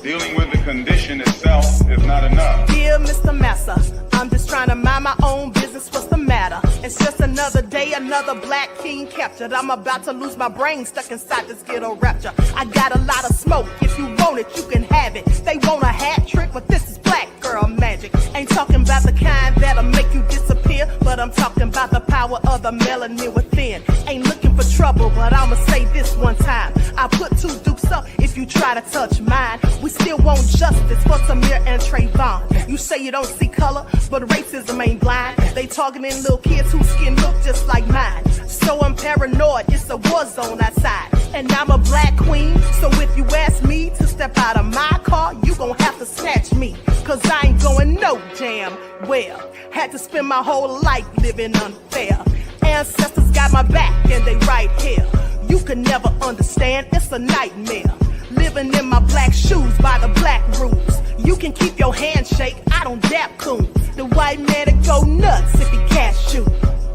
Dealing with the condition itself is not enough. Dear Mr. Massa, I'm just trying to mind my own business. What's the matter? It's just another day, another black king captured. I'm about to lose my brain, stuck inside this ghetto rapture. I got a lot of smoke. If you want it, you can have it. They want a hat trick, but this is black girl magic. Ain't talking about the kind that'll make you disappear, but I'm talking about the power of the melanin within. Ain't looking for trouble, but I'ma say this one time. I put two dukes up if you try to touch mine. We still want justice for Samir and Trayvon. You say you don't see color, but racism ain't blind. They targeting little kids whose skin look just like mine. So I'm paranoid, it's a war zone outside. And I'm a black queen, so if you ask me to step out of my car, you gon' have to snatch me. Cause I ain't going no damn well. Had to spend my whole life living unfair. Ancestors got my back and they right here. You can never understand, it's a nightmare. Living in my black shoes by the black rules. You can keep your handshake, I don't dap coons. The white man to go nuts if he can't shoot.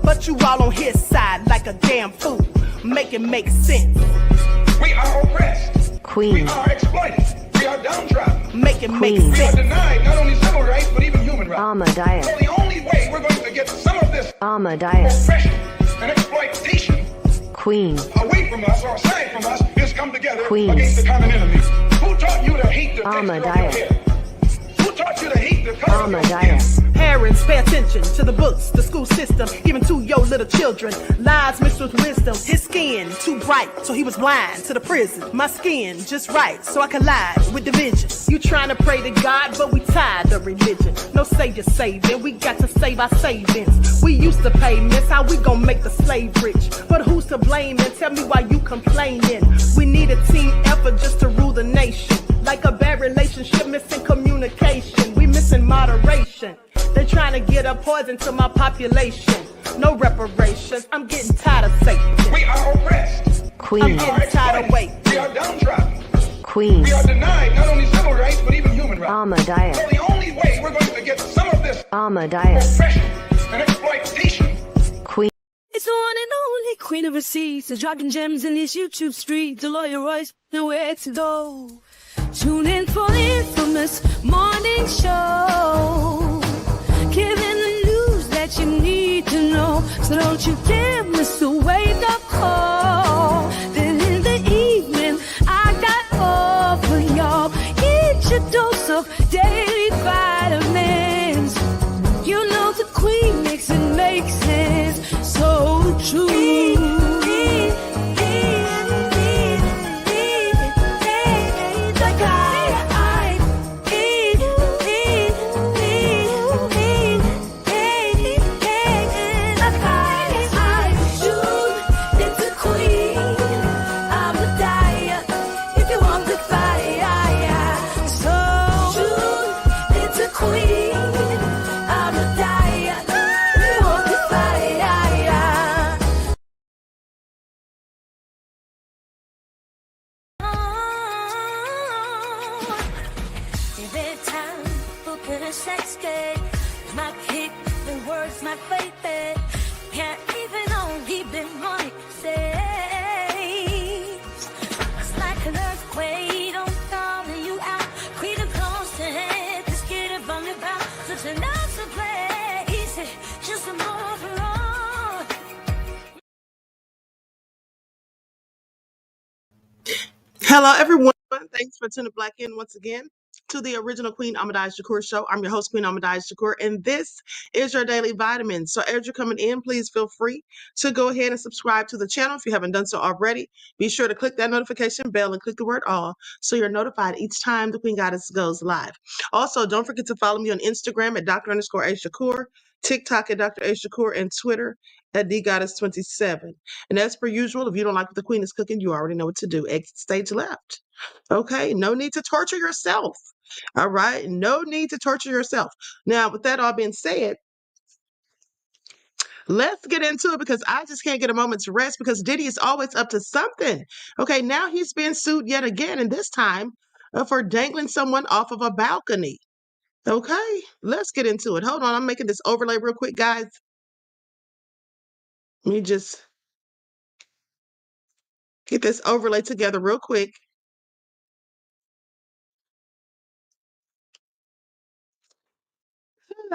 But you all on his side like a damn fool. Make it make sense. We are oppressed. Queen. We are exploited. We are downtrodden. Make it make Queen. We are sense. denied not only civil rights, but even human rights. Ahmadiyyah. So the only way we're going to get some of this Ahmadiyyah. oppression and exploitation Queen. away from us or aside from us is come together Queens. against the common enemy. Who taught you to hate the texture of your Ahmadiyyah. hair? Who taught you to hate the color of your skin? Ahmadiyyah. Parents, pay attention to the books, the school system, even to your little children. Lies mixed with wisdom. His skin too bright, so he was blind to the prison. My skin just right, so I collide with division. You trying to pray to God, but we tired of religion. No savior saving, we got to save our savings. We used to pay miss, how we gon' make the slave rich? But who's to blame, and tell me why you complaining? We need a team effort just to rule the nation. Like a bad relationship, missing communication. We missing moderation. They're trying to get a poison to my population. No reparations. I'm getting tired of Satan. We are oppressed. I'm Queen. getting tired of waiting. We are downtrodden. Queen. We are denied not only civil rights, but even human rights. Ahmadiyyah. So the only way we're going to get some of this Ahmadiyyah. oppression and exploitation. Queen. It's the one and only queen of receipts, the dropping gems in these YouTube streets. The lawyer Royce, nowhere to go. Tune in for the infamous morning show, giving the news that you need to know. So don't you dare miss a wake-up call. Then in the evening, I got all for y'all. Get your dose of daily vitamins. You know the queen makes it make sense. So true. Sex game, my kick, the words, my baby. Can't even only be money saves. It's like an earthquake, don't call you out. Create a constant, just get it from the ground. Such an awesome place, just a more for all. Hello, everyone. Thanks for tuning back in once again to the original Queen Ahmadiyyah Shakur show. I'm your host, Queen Ahmadiyyah Shakur, and this is your daily vitamin. So as you're coming in, please feel free to go ahead and subscribe to the channel if you haven't done so already. Be sure to click that notification bell and click the word all so you're notified each time the Queen Goddess goes live. Also, don't forget to follow me on Instagram at Dr_A_Shakur, TikTok at Dr. A Shakur, and Twitter at DGoddess27. And as per usual, if you don't like what the Queen is cooking, you already know what to do. Exit stage left. Okay, no need to torture yourself. All right, no need to torture yourself. Now, with that all being said, let's get into it because I just can't get a moment's rest because Diddy is always up to something. Okay, now he's being sued yet again, and this time for dangling someone off of a balcony. Okay, let's get into it. Hold on, I'm making this overlay real quick, guys. Let me just get this overlay together real quick.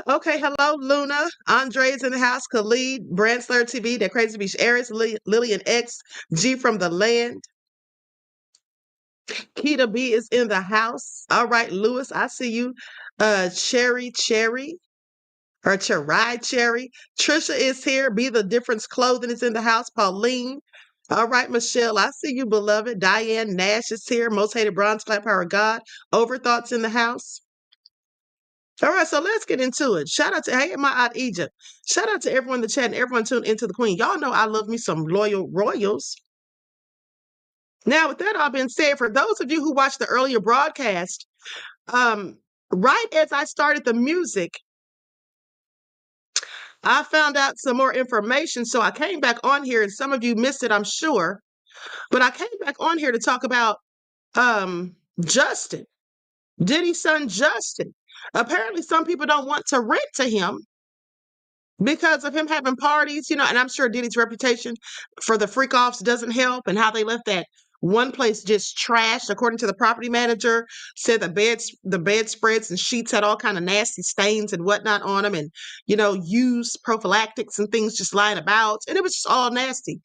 Okay, hello, Luna. Andre's in the house. Khalid, Brandsler TV, that Crazy Beach Aries, Lillian X, G from the land. Keita B is in the house. All right, Lewis, I see you. Cherry, or Cherry. Trisha is here. Be the Difference Clothing is in the house. Pauline. All right, Michelle, I see you, beloved. Diane Nash is here. Most Hated Bronze Clap Power of God. Overthoughts in the house. All right, so let's get into it. Shout out to Hey My Aunt Egypt. Shout out to everyone in the chat and everyone tuned into the Queen. Y'all know I love me some loyal royals. Now, with that all being said, for those of you who watched the earlier broadcast, right as I started the music, I found out some more information. So I came back on here, and some of you missed it, I'm sure. But I came back on here to talk about Justin, Diddy's son Justin. Apparently, some people don't want to rent to him because of him having parties, and I'm sure Diddy's reputation for the freak offs doesn't help, and how they left that one place just trashed. According to the property manager, said the bedspreads and sheets had all kind of nasty stains and whatnot on them, and used prophylactics and things just lying about, and it was just all nasty.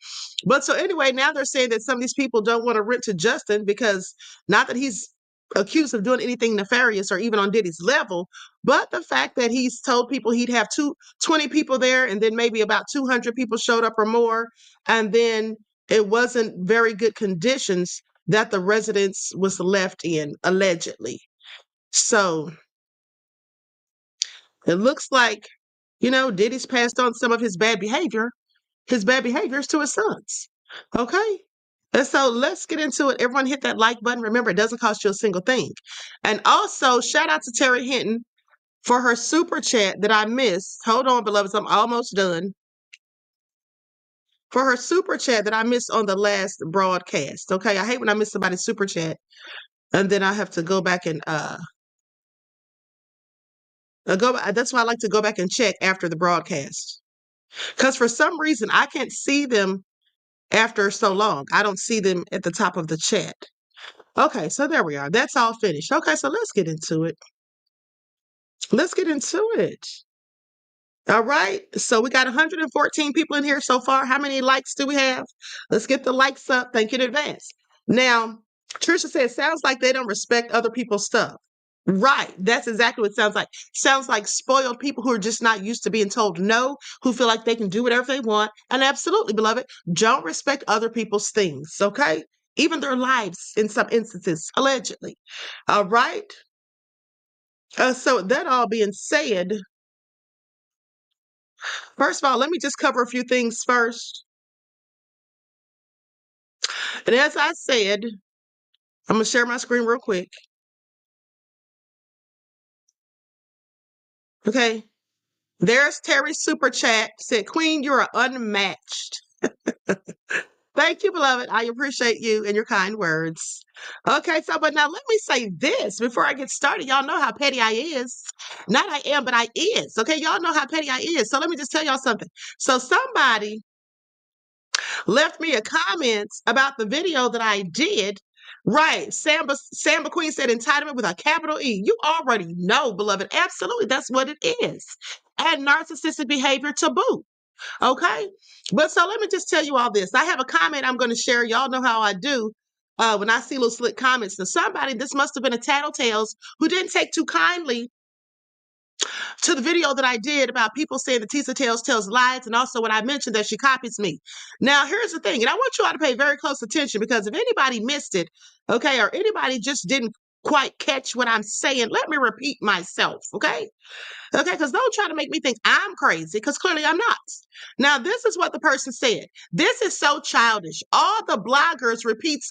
But so anyway, now they're saying that some of these people don't want to rent to Justin because not that he's accused of doing anything nefarious or even on Diddy's level, but the fact that he's told people he'd have 20 people there, and then maybe about 200 people showed up or more, and then it wasn't very good conditions that the residence was left in, allegedly. So it looks like, Diddy's passed on some of his bad behaviors to his sons. Okay? And so let's get into it. Everyone hit that like button. Remember, it doesn't cost you a single thing. And also, shout out to Terry Hinton for her super chat that I missed. Hold on, beloveds, I'm almost done. For her super chat that I missed on the last broadcast. Okay, I hate when I miss somebody's super chat, and then I have to go back and go. That's why I like to go back and check after the broadcast, because for some reason I can't see them after so long. I don't see them at the top of the chat. Okay, so there we are. That's all finished. Okay, so let's get into it. All right, so we got 114 people in here so far. How many likes do we have? Let's get the likes up. Thank you in advance. Now, Trisha said, sounds like they don't respect other people's stuff. Right, that's exactly what it sounds like. Sounds like spoiled people who are just not used to being told no, who feel like they can do whatever they want. And absolutely, beloved, don't respect other people's things, okay? Even their lives in some instances, allegedly. All right? So that all being said, first of all, let me just cover a few things first. And as I said, I'm going to share my screen real quick. Okay. There's Terry's super chat. Said, Queen, you are unmatched. Thank you, beloved. I appreciate you and your kind words. Okay, so, but now let me say this before I get started. Y'all know how petty I is. Not I am, but I is. Okay, y'all know how petty I is. So let me just tell y'all something. So somebody left me a comment about the video that I did. Right. Samba Queen said entitlement with a capital E. You already know, beloved. Absolutely. That's what it is. And narcissistic behavior to boot. Okay. But so let me just tell you all this. I have a comment I'm going to share. Y'all know how I do. When I see little slick comments. Now, somebody, this must have been a tattletales who didn't take too kindly to the video that I did about people saying that Tisa tells lies, and also when I mentioned that she copies me. Now, here's the thing, and I want you all to pay very close attention, because if anybody missed it, okay, or anybody just didn't quite catch what I'm saying, let me repeat myself, okay? Okay, because don't try to make me think I'm crazy, because clearly I'm not. Now, this is what the person said. This is so childish. All the bloggers repeats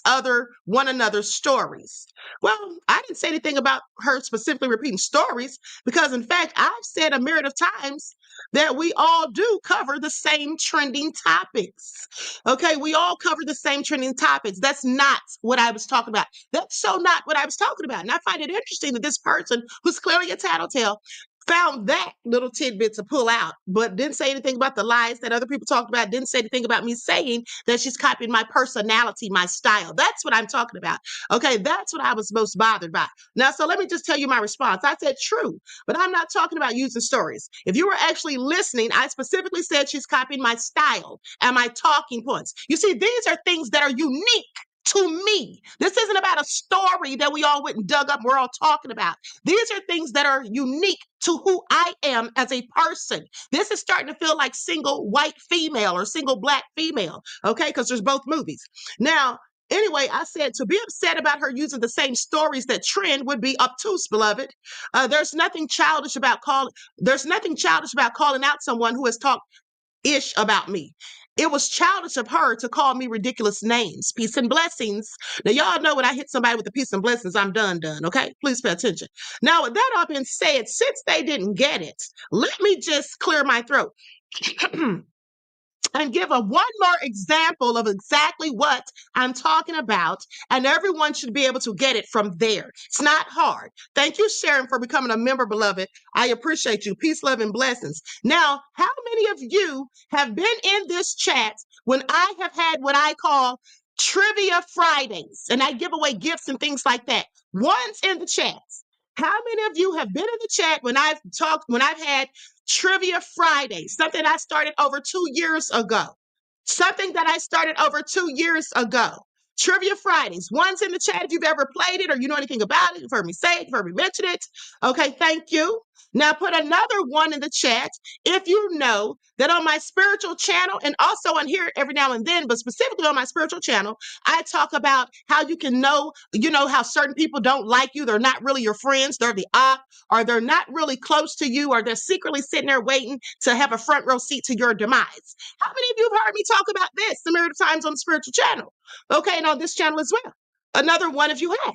one another's stories. Well, I didn't say anything about her specifically repeating stories, because in fact, I've said a myriad of times that we all do cover the same trending topics. Okay, we all cover the same trending topics. That's not what I was talking about. That's so not what I was talking about. And I find it interesting that this person, who's clearly a tattletale, found that little tidbit to pull out, but didn't say anything about the lies that other people talked about, didn't say anything about me saying that she's copying my personality, my style. That's what I'm talking about. Okay, that's what I was most bothered by. Now, so let me just tell you my response. I said true, but I'm not talking about using stories. If you were actually listening, I specifically said she's copying my style and my talking points. You see, these are things that are unique to me. This isn't about a story that we all went and dug up, we're all talking about. These are things that are unique to who I am as a person. This is starting to feel like single white female or single black female, okay? Because there's both movies. Now, anyway, I said to be upset about her using the same stories that trend would be obtuse, beloved. There's nothing childish about calling out someone who has talked ish about me. It was childish of her to call me ridiculous names. Peace and blessings. Now, y'all know when I hit somebody with the peace and blessings, I'm done. Okay? Please pay attention. Now, with that all being said, since they didn't get it, let me just clear my throat. And give one more example of exactly what I'm talking about, and everyone should be able to get it from there. It's not hard. Thank you, Sharon, for becoming a member, beloved. I appreciate you. Peace, love, and blessings. Now, how many of you have been in this chat when I have had what I call Trivia Fridays, and I give away gifts and things like that? One's in the chat. How many of you have been in the chat when I've had Trivia Fridays, something I started over 2 years ago? Something that I started over 2 years ago. Trivia Fridays. One's in the chat if you've ever played it or you know anything about it. You've heard me say it, you've heard me mention it. Okay, thank you. Now put another one in the chat if you know that on my spiritual channel, and also on here every now and then, but specifically on my spiritual channel, I talk about how you can know, how certain people don't like you. They're not really your friends. They're the op, or they're not really close to you, or they're secretly sitting there waiting to have a front row seat to your demise. How many of you have heard me talk about this a myriad of times on the spiritual channel? Okay, and on this channel as well. Another one if you have.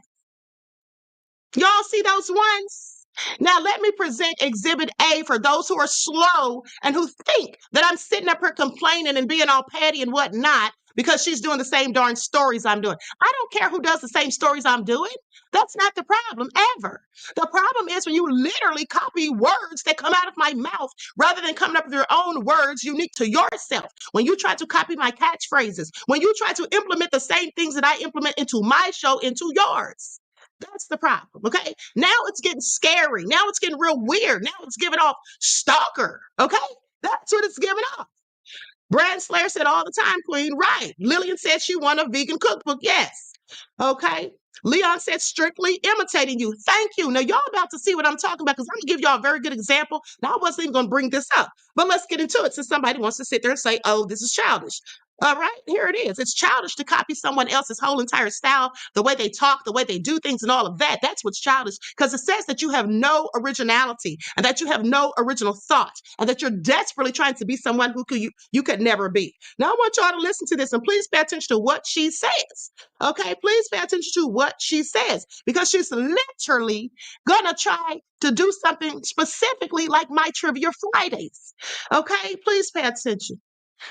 Y'all see those ones? Now, let me present Exhibit A for those who are slow and who think that I'm sitting up here complaining and being all petty and whatnot because she's doing the same darn stories I'm doing. I don't care who does the same stories I'm doing. That's not the problem ever. The problem is when you literally copy words that come out of my mouth rather than coming up with your own words unique to yourself. When you try to copy my catchphrases, when you try to implement the same things that I implement into my show into yours. That's the problem, okay? Now it's getting scary. Now it's getting real weird. Now it's giving off stalker, okay? That's what it's giving off. Brad Slayer said all the time, Queen, right. Lillian said she won a vegan cookbook, yes. Okay. Leon said strictly imitating you. Thank you. Now, y'all about to see what I'm talking about because I'm going to give y'all a very good example. Now, I wasn't even going to bring this up, but let's get into it since somebody wants to sit there and say, oh, this is childish. All right, here it is. It's childish to copy someone else's whole entire style, the way they talk, the way they do things and all of that. That's what's childish because it says that you have no originality and that you have no original thought and that you're desperately trying to be someone who you could never be. Now, I want y'all to listen to this and please pay attention to what she says. Okay, please pay attention to what she says because she's literally going to try to do something specifically like my Trivia Fridays. Okay, please pay attention.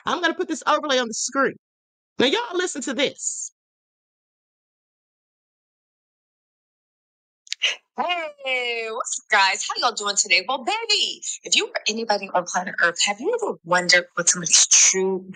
I'm going to put this overlay on the screen. Now, y'all listen to this. Hey, what's up, guys? How y'all doing today? Well, baby, if you were anybody on planet Earth, have you ever wondered what somebody's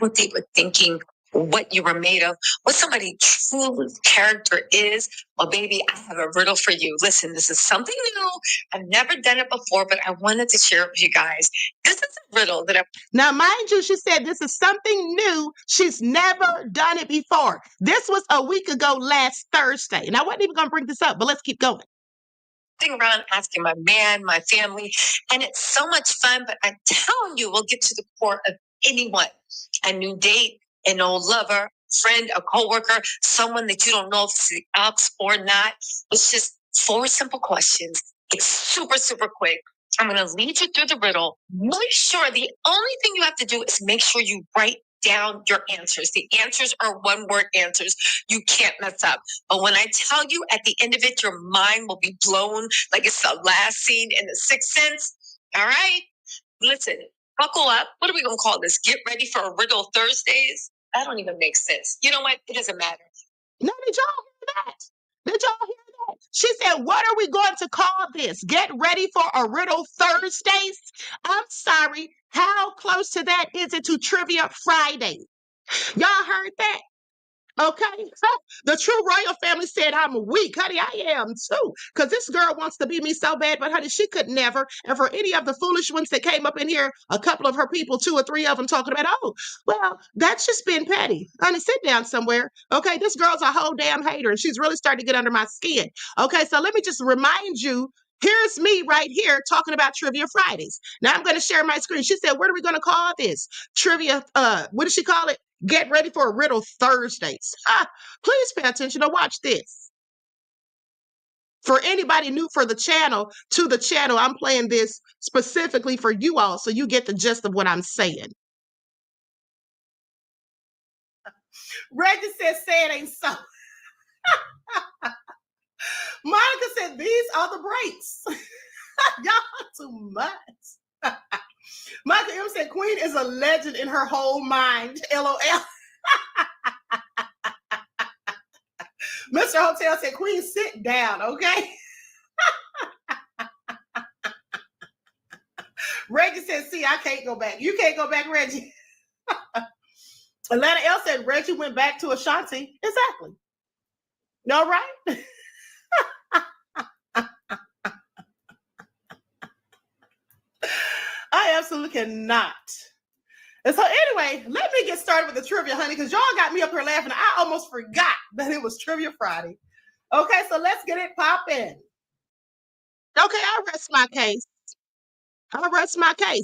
what they were thinking, what you were made of, what somebody's true character is? Well, baby, I have a riddle for you. Listen, this is something new. I've never done it before, but I wanted to share it with you guys. This is a riddle that Now, mind you, she said this is something new. She's never done it before. This was a week ago last Thursday. And I wasn't even going to bring this up, but let's keep going. Around asking my man, my family, and it's so much fun, but I'm telling you, we'll get to the core of anyone. A new date, an old lover, friend, a coworker, someone that you don't know if it's ups or not. It's just 4 simple questions. It's super, super quick. I'm going to lead you through the riddle. Make sure the only thing you have to do is make sure you write down your answers. The answers are 1-word answers. You can't mess up. But when I tell you at the end of it, your mind will be blown like it's the last scene in The Sixth Sense. All right? Listen, buckle up. What are we going to call this? Get ready for a Riddle Thursdays? That don't even make sense. You know what? It doesn't matter. Now, did y'all hear that? Did y'all hear that? She said, what are we going to call this? Get ready for a riddle Thursdays? I'm sorry. How close to that is it to Trivia Friday? Y'all heard that? Okay. The true royal family said I'm weak. Honey, I am too. Because this girl wants to be me so bad, but honey, she could never. And for any of the foolish ones that came up in here, a couple of her people, 2 or 3 of them talking about, oh, well, that's just being petty. Honey, sit down somewhere. Okay, this girl's a whole damn hater, and she's really starting to get under my skin. Okay, so let me just remind you, here's me right here talking about Trivia Fridays. Now I'm going to share my screen. She said, what are we going to call this? Trivia, what did she call it? Get ready for a riddle Thursdays. Please pay attention to watch this. For anybody new to the channel, I'm playing this specifically for you all so you get the gist of what I'm saying. Reggie said, say it ain't so. Monica said, these are the breaks. Y'all too much. Michael M said, Queen is a legend in her whole mind. LOL. Mr. Hotel said, Queen, sit down, okay? Reggie said, see, I can't go back. You can't go back, Reggie. Atlanta L said, Reggie went back to Ashanti. Exactly. All right. I absolutely cannot. And so anyway, let me get started with the trivia, honey, because y'all got me up here laughing. I almost forgot that it was Trivia Friday. Okay, so let's get it popping. Okay, I rest my case.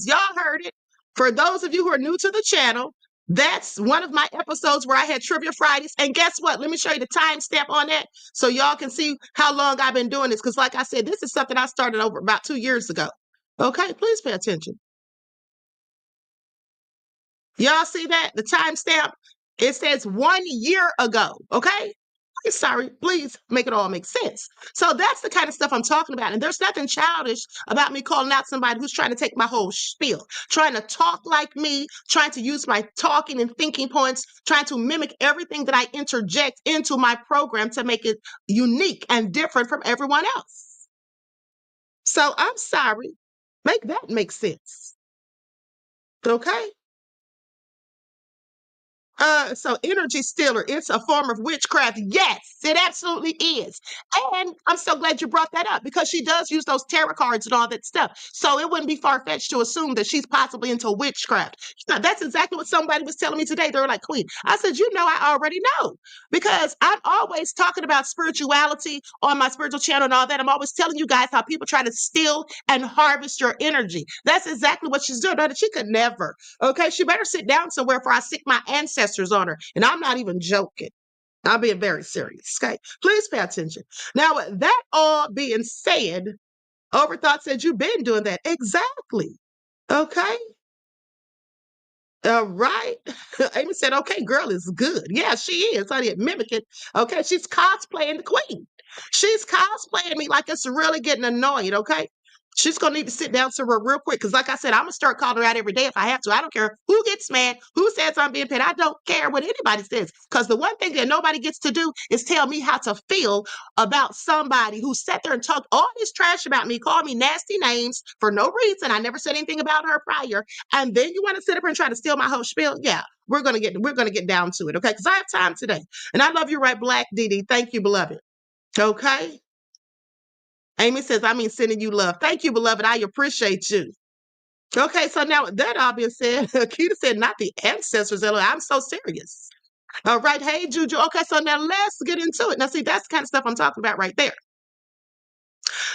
Y'all heard it. For those of you who are new to the channel, that's one of my episodes where I had Trivia Fridays. And guess what? Let me show you the timestamp on that so y'all can see how long I've been doing this. Because like I said, this is something I started over about 2 years ago. Okay, please pay attention. Y'all see that? The timestamp? It says 1 year ago. Okay? Sorry, please make it all make sense. So that's the kind of stuff I'm talking about. And there's nothing childish about me calling out somebody who's trying to take my whole spiel, trying to talk like me, trying to use my talking and thinking points, trying to mimic everything that I interject into my program to make it unique and different from everyone else. So I'm sorry. Make that make sense. Okay? So energy stealer, it's a form of witchcraft. Yes, it absolutely is. And I'm so glad you brought that up because she does use those tarot cards and all that stuff. So it wouldn't be far-fetched to assume that she's possibly into witchcraft. Now, that's exactly what somebody was telling me today. They were like, Queen, I said, you know, I already know because I'm always talking about spirituality on my spiritual channel and all that. I'm always telling you guys how people try to steal and harvest your energy. That's exactly what she's doing. She could never. Okay, she better sit down somewhere before I sick my ancestors on her. And I'm not even joking. I'm being very serious. Okay, please pay attention. Now, with that all being said, Overthought said you've been doing that. Exactly. Okay. All right. Amy said, okay, girl is good. Yeah, she is. I didn't mimic it. Okay, she's cosplaying the queen. She's cosplaying me like it's really getting annoying, okay? She's going to need to sit down somewhere real quick because, like I said, I'm going to start calling her out every day if I have to. I don't care who gets mad, who says I'm being paid. I don't care what anybody says because the one thing that nobody gets to do is tell me how to feel about somebody who sat there and talked all this trash about me, called me nasty names for no reason. I never said anything about her prior. And then you want to sit up and try to steal my whole spiel? Yeah, we're going to get down to it, okay? Because I have time today. And I love you right, Black Diddy. Thank you, beloved. Okay? Amy says, I mean, sending you love. Thank you, beloved. I appreciate you. Okay, so now that all being said, Keita said, not the ancestors. I'm so serious. All right. Hey, Juju. Okay, so now let's get into it. Now, see, that's the kind of stuff I'm talking about right there.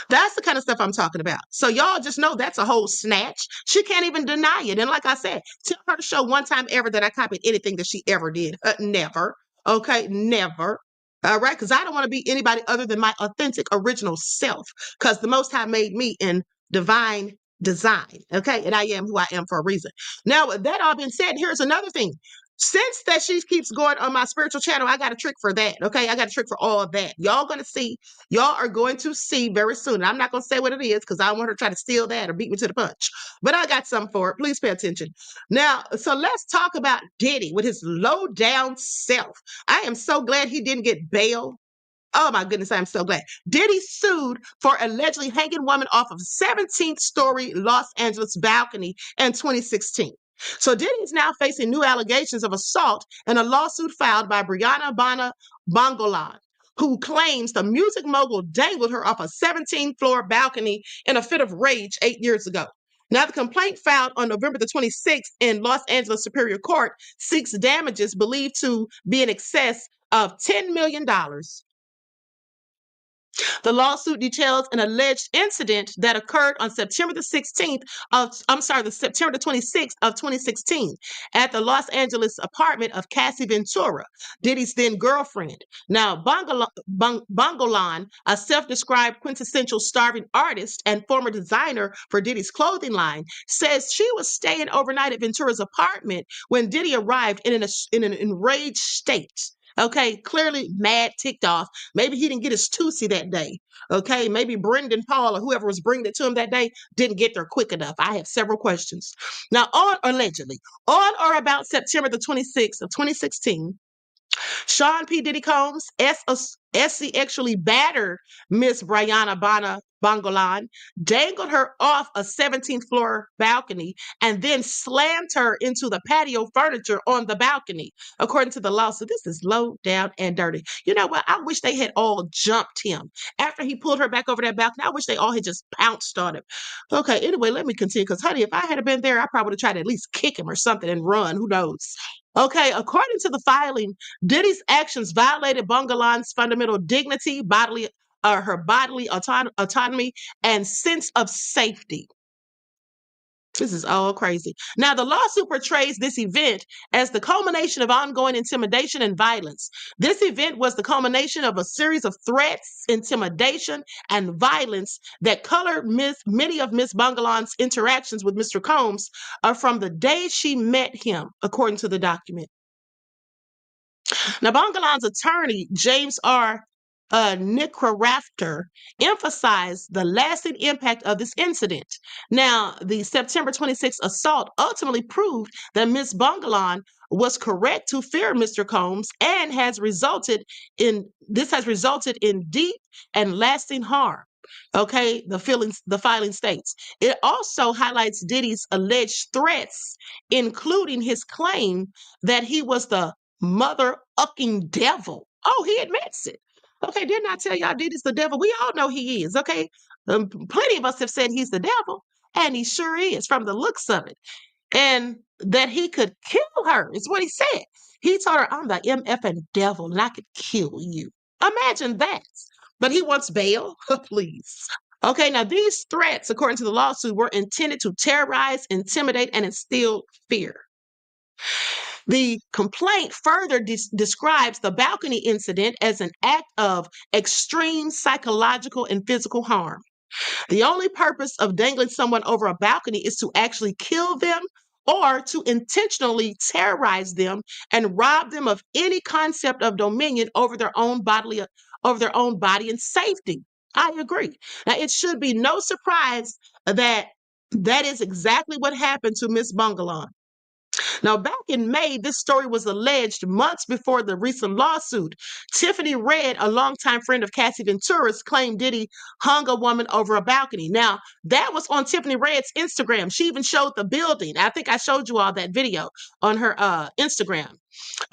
That's the kind of stuff I'm talking about. So y'all just know that's a whole snatch. She can't even deny it. And like I said, tell her to show one time ever that I copied anything that she ever did. Never. Okay, never. All right, because I don't want to be anybody other than my authentic original self because the Most High made me in divine design. Okay, and I am who I am for a reason. Now, with that all being said, here's another thing. Since that she keeps going on my spiritual channel, I got a trick for that. Okay, I got a trick for all of that. Y'all are going to see very soon. And I'm not going to say what it is because I don't want her to try to steal that or beat me to the punch. But I got something for it. Please pay attention. Now, so let's talk about Diddy with his low down self. I am so glad he didn't get bail. Oh my goodness, I'm so glad. Diddy sued for allegedly hanging woman off of 17th story Los Angeles balcony in 2016. So Diddy is now facing new allegations of assault in a lawsuit filed by Brianna Bongolan, who claims the music mogul dangled her off a 17th floor balcony in a fit of rage 8 years ago. Now, the complaint filed on November the 26th in Los Angeles Superior Court seeks damages believed to be in excess of $10 million. The lawsuit details an alleged incident that occurred on September the 16th the September the 26th of 2016 at the Los Angeles apartment of Cassie Ventura, Diddy's then girlfriend. Now, Bongolan, a self-described quintessential starving artist and former designer for Diddy's clothing line, says she was staying overnight at Ventura's apartment when Diddy arrived in an enraged state. Okay, clearly mad, ticked off. Maybe he didn't get his Tootsie that day. Okay, maybe Brendan Paul or whoever was bringing it to him that day didn't get there quick enough. I have several questions. Now, allegedly, on or about September the 26th of 2016, Sean P. Diddy Combs, SC actually battered Miss Brianna Bongolan, dangled her off a 17th floor balcony, and then slammed her into the patio furniture on the balcony. According to the lawsuit, this is low, down, and dirty. You know what? I wish they had all jumped him. After he pulled her back over that balcony, I wish they all had just pounced on him. Okay, anyway, let me continue, because, honey, if I had been there, I probably would have tried to at least kick him or something and run. Who knows? Okay, according to the filing, Diddy's actions violated Bongolan's fundamental dignity, her bodily autonomy, and sense of safety. This is all crazy. Now, the lawsuit portrays this event as the culmination of ongoing intimidation and violence. This event was the culmination of a series of threats, intimidation, and violence that colored many of Miss Bongolan's interactions with Mr. Combs from the day she met him, according to the document. Now, Bongolan's attorney, James R. Nickrafter, emphasized the lasting impact of this incident. Now, the September 26th assault ultimately proved that Ms. Bongolan was correct to fear Mr. Combs and has resulted in deep and lasting harm. Okay, the filing states. It also highlights Diddy's alleged threats, including his claim that he was the mother-ucking devil. Oh, he admits it. Okay, didn't I tell y'all Diddy's the devil? We all know he is, okay? Plenty of us have said he's the devil, and he sure is from the looks of it. And that he could kill her is what he said. He told her, I'm the MFing devil, and I could kill you. Imagine that. But he wants bail? Please. Okay, now these threats, according to the lawsuit, were intended to terrorize, intimidate, and instill fear. The complaint further describes the balcony incident as an act of extreme psychological and physical harm. The only purpose of dangling someone over a balcony is to actually kill them or to intentionally terrorize them and rob them of any concept of dominion over their own body and safety. I agree. Now, it should be no surprise that is exactly what happened to Miss Bongolan. Now, back in May, this story was alleged months before the recent lawsuit. Tiffany Red, a longtime friend of Cassie Ventura's, claimed Diddy hung a woman over a balcony. Now, that was on Tiffany Red's Instagram. She even showed the building. I think I showed you all that video on her Instagram.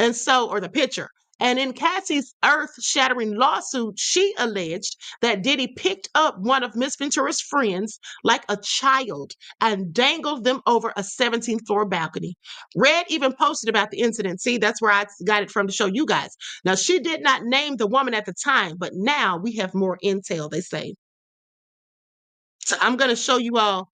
Or the picture. And in Cassie's earth-shattering lawsuit, she alleged that Diddy picked up one of Miss Ventura's friends like a child and dangled them over a 17th floor balcony. Red even posted about the incident. See, that's where I got it from to show you guys. Now, she did not name the woman at the time, but now we have more intel, they say. So I'm going to show you all.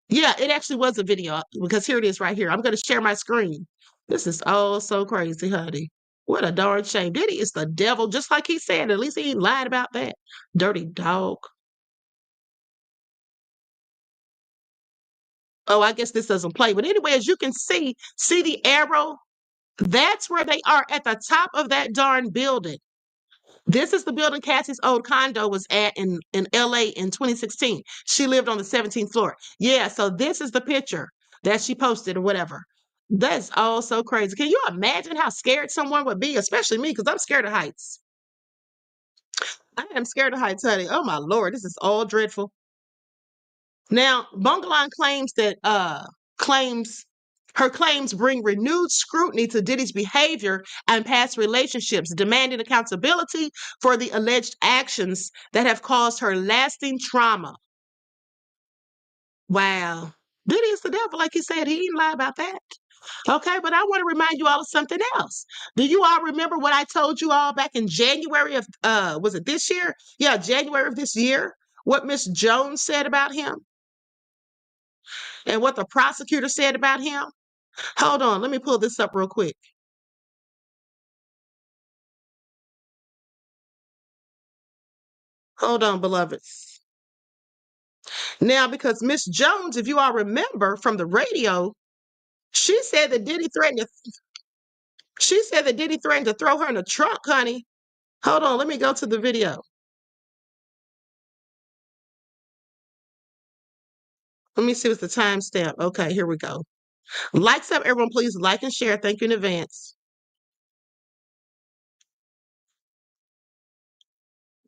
Yeah, it actually was a video because here it is right here. I'm going to share my screen. This is all so crazy, honey. What a darn shame. Diddy is the devil, just like he said. At least he ain't lied about that. Dirty dog. Oh, I guess this doesn't play. But anyway, as you can see the arrow? That's where they are, at the top of that darn building. This is the building Cassie's old condo was at in LA in 2016. She lived on the 17th floor. Yeah, so this is the picture that she posted or whatever. That's all so crazy. Can you imagine how scared someone would be, especially me, because I'm scared of heights? I am scared of heights, honey. Oh my Lord, this is all dreadful. Now, Bungalon claims that claims her claims bring renewed scrutiny to Diddy's behavior and past relationships, demanding accountability for the alleged actions that have caused her lasting trauma. Wow. Diddy is the devil, like he said. He didn't lie about that. Okay, but I want to remind you all of something else. Do you all remember what I told you all back in January of was it this year? Yeah, January of this year. What Miss Jones said about him and what the prosecutor said about him? Hold on, let me pull this up real quick. Hold on, beloveds. Now, because Miss Jones, if you all remember from the radio, she said that Diddy threatened to throw her in the trunk, honey. Hold on, let me go to the video. Let me see what's the timestamp. Okay, here we go. Likes up, everyone, please like and share. Thank you in advance.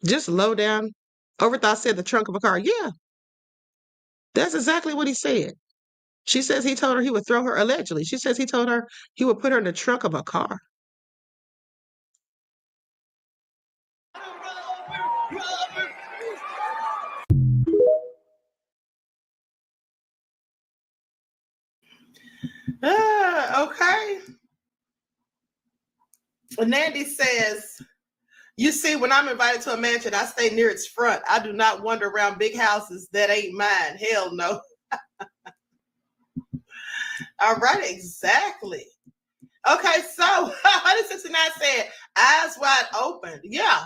Just low down. Overthought said the trunk of a car. Yeah, that's exactly what he said. She says he told her he would throw her, allegedly. She says he told her he would put her in the trunk of a car. Okay. Nandy says, you see, when I'm invited to a mansion, I stay near its front. I do not wander around big houses that ain't mine. Hell no. All right, exactly. Okay, so 169 said, eyes wide open. Yeah.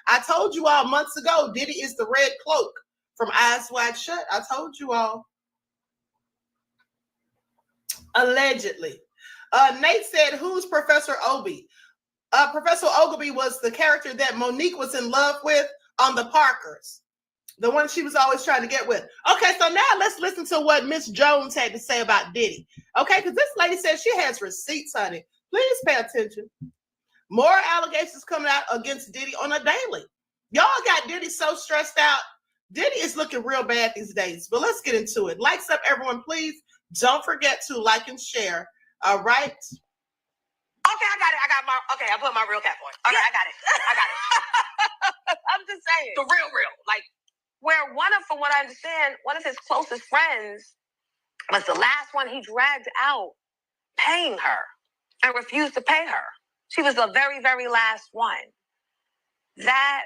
I told you all months ago, Diddy is the red cloak from Eyes Wide Shut. I told you all. Allegedly. Nate said, who's Professor Obi? Professor Ogilvy was the character that Monique was in love with on the Parkers. The one she was always trying to get with. Okay, so now let's listen to what Miss Jones had to say about Diddy. Okay, because this lady says she has receipts, honey. Please pay attention. More allegations coming out against Diddy on a daily. Y'all got Diddy so stressed out. Diddy is looking real bad these days. But let's get into it. Likes up, everyone, please. Don't forget to like and share. All right. Okay, I got it. Okay, I put my real cap on. Okay, yeah. I got it. I'm just saying. The real. Like, where from what I understand, one of his closest friends was the last one he dragged out paying her and refused to pay her. She was the very, very last one. That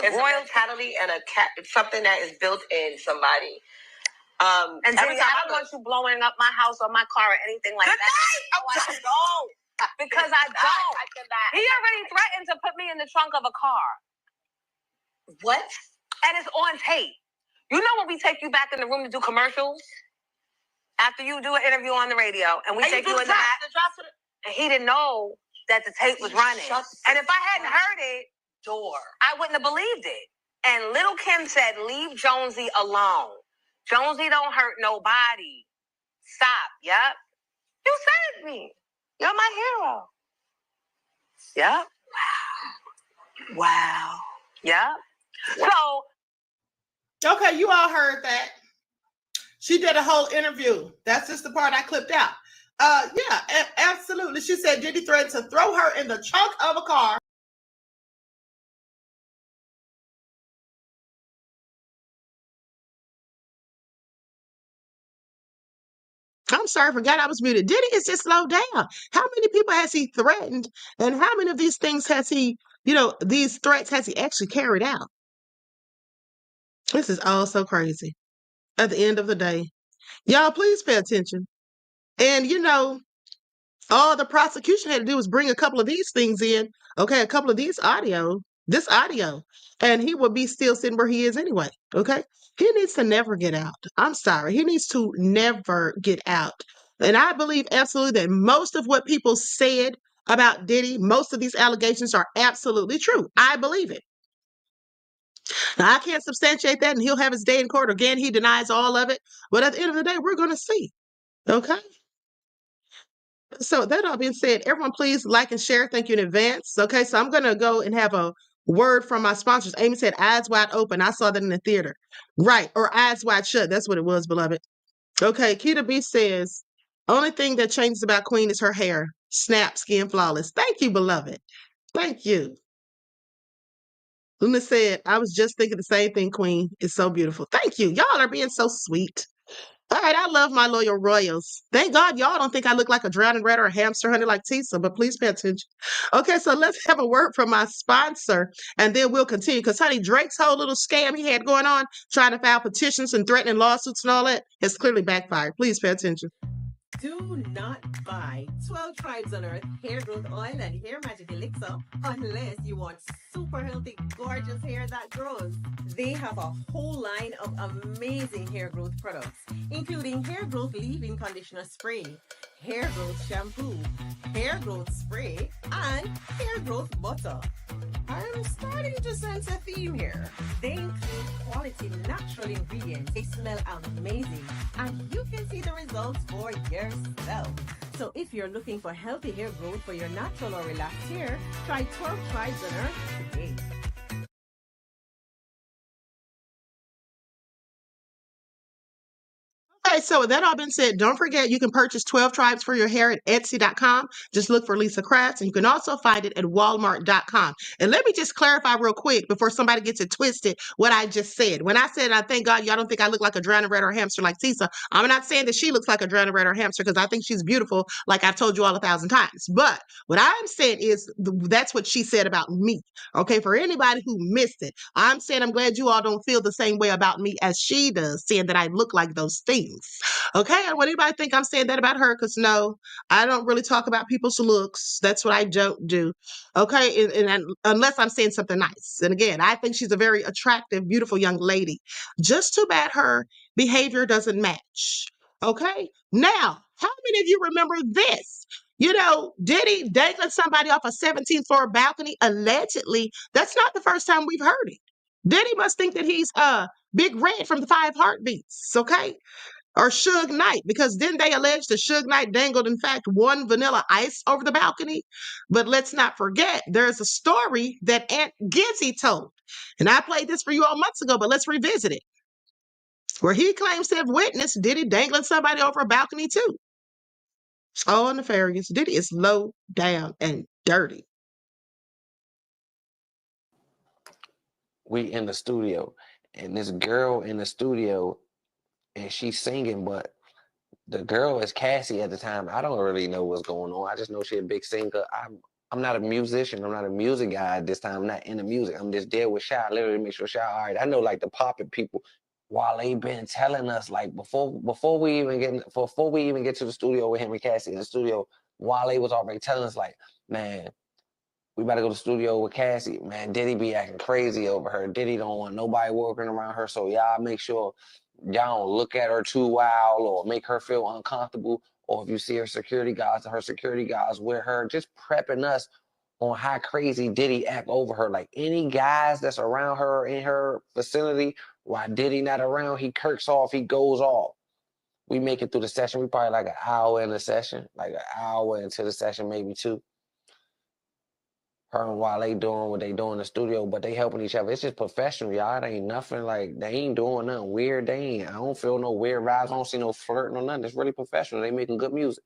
is a mentality and something that is built in somebody. And Diddy, I don't want you blowing up my house or my car or anything like that. I don't. Because I don't. I cannot. He already threatened to put me in the trunk of a car. What? And it's on tape. You know when we take you back in the room to do commercials? After you do an interview on the radio, and we take you in the back, and he didn't know that the tape was running. And if I hadn't heard it, I wouldn't have believed it. And Little Kim said, leave Jonesy alone. Jonesy don't hurt nobody. Stop. Yep. You saved me. You're my hero. Yep. Wow. Yep. So. Okay, you all heard that. She did a whole interview. That's just the part I clipped out. Yeah, absolutely. She said Diddy threatened to throw her in the trunk of a car. I'm sorry, I forgot I was muted. Diddy is just slowed down. How many people has he threatened? And how many of these things has he, these threats has he actually carried out? This is all so crazy. At the end of the day, y'all, please pay attention. And, all the prosecution had to do was bring a couple of these things in. Okay, a couple of this audio, and he would be still sitting where he is anyway. Okay, he needs to never get out. I'm sorry, he needs to never get out. And I believe absolutely that most of what people said about Diddy, most of these allegations are absolutely true. I believe it. Now, I can't substantiate that, and he'll have his day in court. Again, he denies all of it. But at the end of the day, we're going to see. Okay? So that all being said, everyone please like and share. Thank you in advance. Okay, so I'm going to go and have a word from my sponsors. Amy said, eyes wide open. I saw that in the theater. Right. Or eyes wide shut. That's what it was, beloved. Okay. Keita B says, only thing that changes about Queen is her hair. Snap, skin flawless. Thank you, beloved. Thank you. Luna said, I was just thinking the same thing, Queen. It's so beautiful. Thank you. Y'all are being so sweet. All right, I love my loyal royals. Thank God y'all don't think I look like a drowning rat or a hamster honey like Tisa, but please pay attention. Okay, so let's have a word from my sponsor, and then we'll continue. Because, honey, Drake's whole little scam he had going on, trying to file petitions and threatening lawsuits and all that, has clearly backfired. Please pay attention. Do not buy 12 Tribes on Earth hair growth oil and hair magic elixir unless you want super healthy, gorgeous hair that grows. They have a whole line of amazing hair growth products, including hair growth leave-in conditioner spray, hair growth shampoo, hair growth spray, and hair growth butter. I'm starting to sense a theme here. They include quality natural ingredients. They smell amazing, and you can see the results for yourself. So if you're looking for healthy hair growth for your natural or relaxed hair, try 12 Tribes on Earth today. Okay, so with that all been said, don't forget you can purchase 12 Tribes for your hair at Etsy.com. Just look for Lisa Crafts, and you can also find it at Walmart.com. And let me just clarify real quick before somebody gets it twisted what I just said. When I said, I thank God y'all don't think I look like a drowning rat or a hamster like Tisa, I'm not saying that she looks like a drowning rat or a hamster because I think she's beautiful, like I've told you all 1,000 times. But what I'm saying is that's what she said about me. Okay, for anybody who missed it, I'm saying I'm glad you all don't feel the same way about me as she does, saying that I look like those things. Okay, and what anybody think I'm saying that about her? Because no, I don't really talk about people's looks. That's what I don't do. Okay, and unless I'm saying something nice. And again, I think she's a very attractive, beautiful young lady. Just too bad her behavior doesn't match. Okay, now, how many of you remember this? You know, Diddy dangling somebody off a 17th floor balcony, allegedly. That's not the first time we've heard it. Diddy must think that he's Big Red from the Five Heartbeats, okay? Or Suge Knight, because then they allege that Suge Knight dangled, in fact, one Vanilla Ice over the balcony. But let's not forget, there's a story that Aunt Gizzy told. And I played this for you all months ago, but let's revisit it. Where he claims to have witnessed Diddy dangling somebody over a balcony, too. Oh, nefarious. Diddy is low down and dirty. We in the studio, and this girl in the studio, and she's singing, but the girl is Cassie at the time. I don't really know what's going on. I just know she's a big singer. I'm not a musician. I'm not a music guy at this time. I'm not into music. I'm just there with Shy, literally make sure Shy all right. I know like the popping people. While they been telling us like before we even get to the studio with him and Cassie in the studio, Wale was already telling us like, man, we better go to the studio with Cassie. Man, Diddy be acting crazy over her. Diddy don't want nobody working around her. So y'all make sure y'all don't look at her too wild or make her feel uncomfortable. Or if you see her security guards with her, just prepping us on how crazy Diddy act over her. Like any guys that's around her in her vicinity, while Diddy not around, he kirks off, he goes off. We make it through the session. We probably like an hour in the session, like an hour into the session, maybe two. Her and Wale doing what they do in the studio, but they helping each other. It's just professional, y'all. It ain't nothing like, they ain't doing nothing weird. I don't feel no weird vibes. I don't see no flirting or nothing. It's really professional. They making good music.